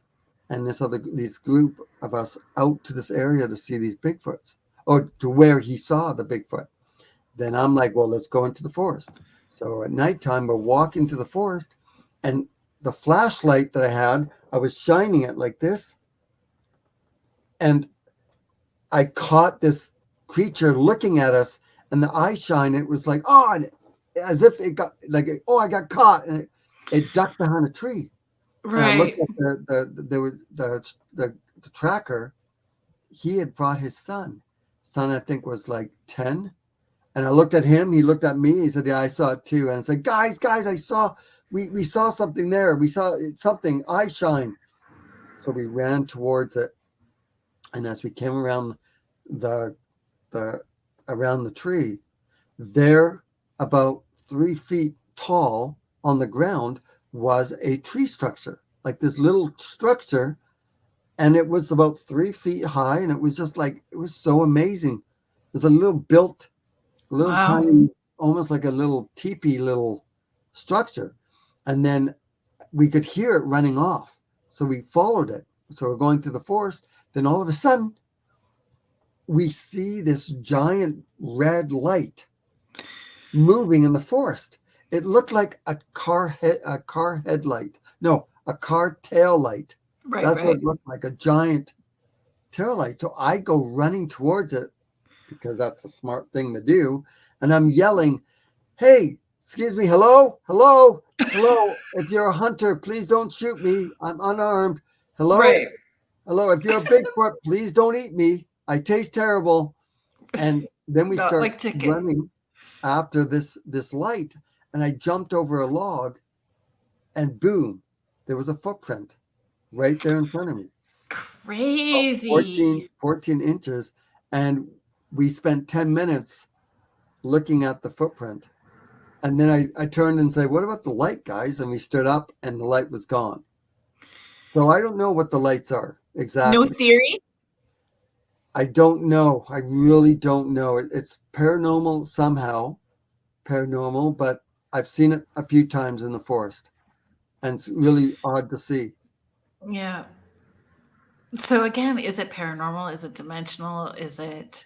and this group of us out to this area to see these Bigfoots, or to where he saw the Bigfoot. Then I'm like, well, let's go into the forest. So at nighttime, we're walking to the forest, and the flashlight that I had, I was shining it like this, and I caught this creature looking at us, and the eye shine, it was like, as if it got like, I got caught, and it ducked behind a tree. Right. And I looked at the tracker. He had brought his son. Son, I think, was like 10. And I looked at him. He looked at me. He said, "Yeah, I saw it too." And I said, "Guys, we saw something there. We saw something, eye shine." So we ran towards it, and as we came around the tree, there, about 3 feet tall on the ground, was a tree structure, like this little structure, and it was about 3 feet high, and it was just like, it was so amazing. There's a little Wow. tiny, almost like a little teepee little structure, and then we could hear it running off, so we followed it. So we're going through the forest, then all of a sudden we see this giant red light moving in the forest. It looked like a car headlight. No, a car tail light. Right. That's what it looked like, a giant tail light. So I go running towards it because that's a smart thing to do. And I'm yelling, "Hey, excuse me, hello. If you're a hunter, please don't shoot me. I'm unarmed. Hello. Right. Hello. If you're a Bigfoot, please don't eat me. I taste terrible." And then we Not start like chicken. running after this light, and I jumped over a log, and boom, there was a footprint right there in front of me. Crazy. 14 inches, and we spent 10 minutes looking at the footprint. And then I turned and said, "What about the light, guys?" And we stood up, and the light was gone. So I don't know what the lights are exactly. No theory? I don't know. I really don't know. It's paranormal somehow, but I've seen it a few times in the forest, and it's really odd to see. Yeah. So again, is it paranormal? Is it dimensional? Is it?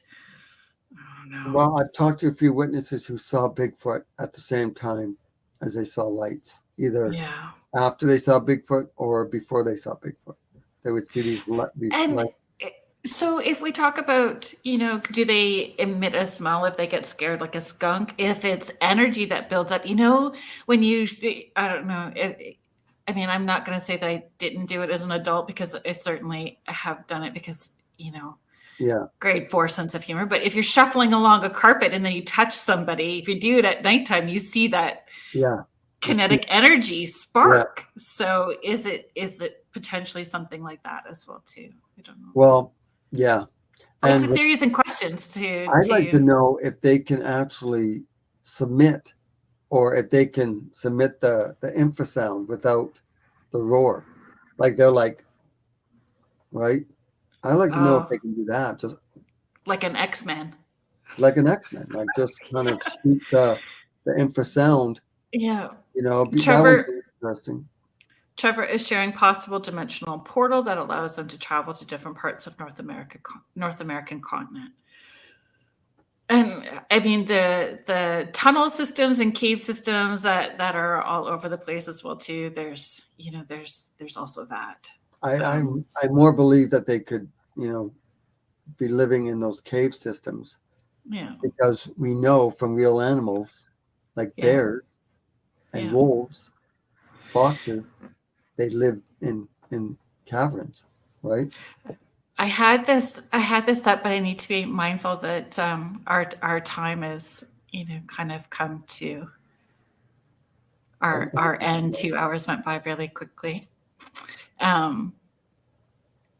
I don't know. Well, I've talked to a few witnesses who saw Bigfoot at the same time as they saw lights, either Yeah. after they saw Bigfoot or before they saw Bigfoot. They would see these And lights. so if we talk about, do they emit a smell if they get scared like a skunk? If it's energy that builds up, when I don't know. I mean, I'm not going to say that I didn't do it as an adult, because I certainly have done it because, Yeah. grade 4 sense of humor. But if you're shuffling along a carpet and then you touch somebody, if you do it at nighttime, you see that kinetic energy spark. Yeah. So is it potentially something like that as well too? I don't know. Well, yeah. Lots of theories and questions I'd like to know if they can actually submit, or if they can submit the infrasound without the roar. Like they're like, right? I'd like to know if they can do that. Just like an X-Men. like an X-Men, like just kind of shoot the infrasound, Yeah. that would Trevor- be interesting. Trevor is sharing possible dimensional portal that allows them to travel to different parts of North American continent. And I mean the tunnel systems and cave systems that are all over the place as well too. There's also that. I more believe that they could, be living in those cave systems, Yeah. because we know from real animals like Yeah. bears and Yeah. wolves, foxes, they live in caverns, right? I had this up, but I need to be mindful that our time is kind of come to our end. 2 hours went by really quickly.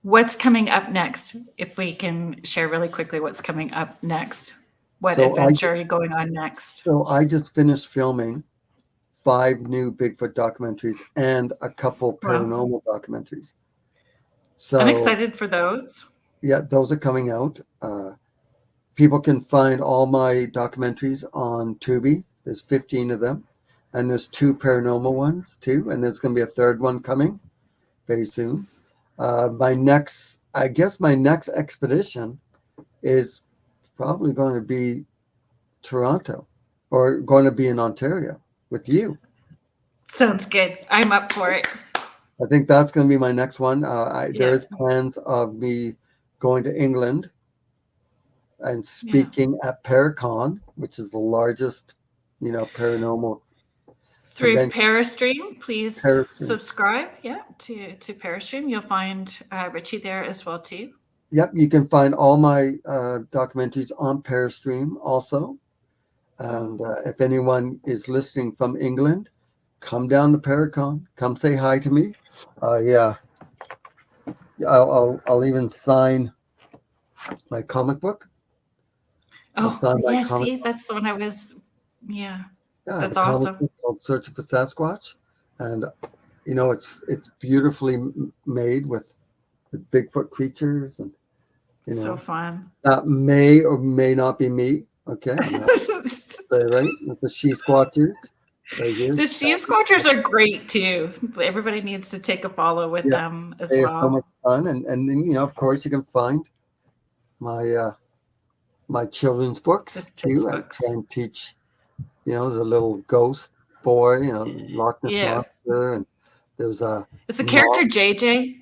What's coming up next? If we can share really quickly what's coming up next. What So adventure are you going on next? So I just finished filming 5 new Bigfoot documentaries and a couple Wow. paranormal documentaries. So I'm excited for those. yeah, those are coming out. People can find all my documentaries on Tubi. There's 15 of them, and there's 2 paranormal ones too, and there's going to be a third one coming very soon. My next expedition is probably going to be Toronto, or going to be in Ontario with you. Sounds good. I'm up for it. I think that's going to be my next one. Yeah. There is plans of me going to England and speaking at Paracon, which is the largest, paranormal Through event. Parastream, please Parastream. subscribe. Yeah, to Parastream. You'll find Richie there as well too. Yep, you can find all my documentaries on Parastream also. And if anyone is listening from England, come down to Paracon. Come say hi to me. Yeah, I'll even sign my comic book. Oh, sign my yeah. comic See, that's the one I was. Yeah, Yeah, I have that's a comic awesome. book called Searching for Sasquatch, and it's beautifully made with Bigfoot creatures, and So fun. that may or may not be me. Okay, I'm not say right with the she squatchers right here. The she squatchers are great too. Everybody needs to take a follow with Yeah, them as They are so well. much fun, and then of course you can find my my children's books The kids' too. I books. try and teach the little ghost boy, Loch Ness Yeah. Monster, and there's It's the character JJ.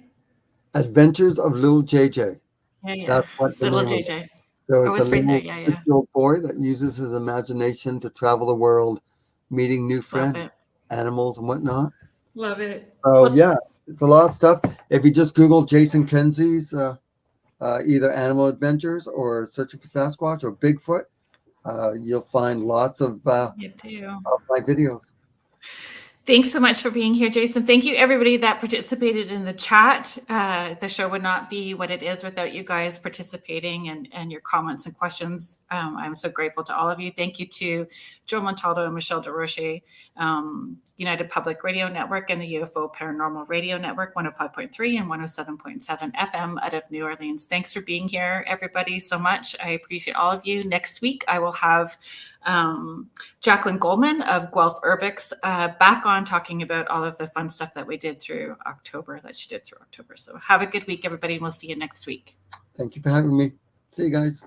Adventures of Little JJ. Yeah. That's what the Little name is. JJ. So Oh, it's it's a right there. little Yeah. 6-year-old boy that uses his imagination to travel the world, meeting new Love friends, it. animals, and whatnot. Love it. So Well, yeah, it's a lot of stuff. If you just Google Jason Kenzie's either Animal Adventures or Searching for Sasquatch or Bigfoot, you'll find lots of you too. my videos. Thanks so much for being here, Jason. Thank you, everybody that participated in the chat. The show would not be what it is without you guys participating and your comments and questions. I'm so grateful to all of you. Thank you to Joe Montaldo and Michelle DeRoche, United Public Radio Network and the UFO Paranormal Radio Network, 105.3 and 107.7 FM out of New Orleans. Thanks for being here, everybody, so much. I appreciate all of you. Next week, I will have Jacqueline Goldman of Guelph Urbex back on talking about all of the fun stuff that we did through October, that she did through October. So have a good week, everybody, and we'll see you next week. Thank you for having me. See you guys.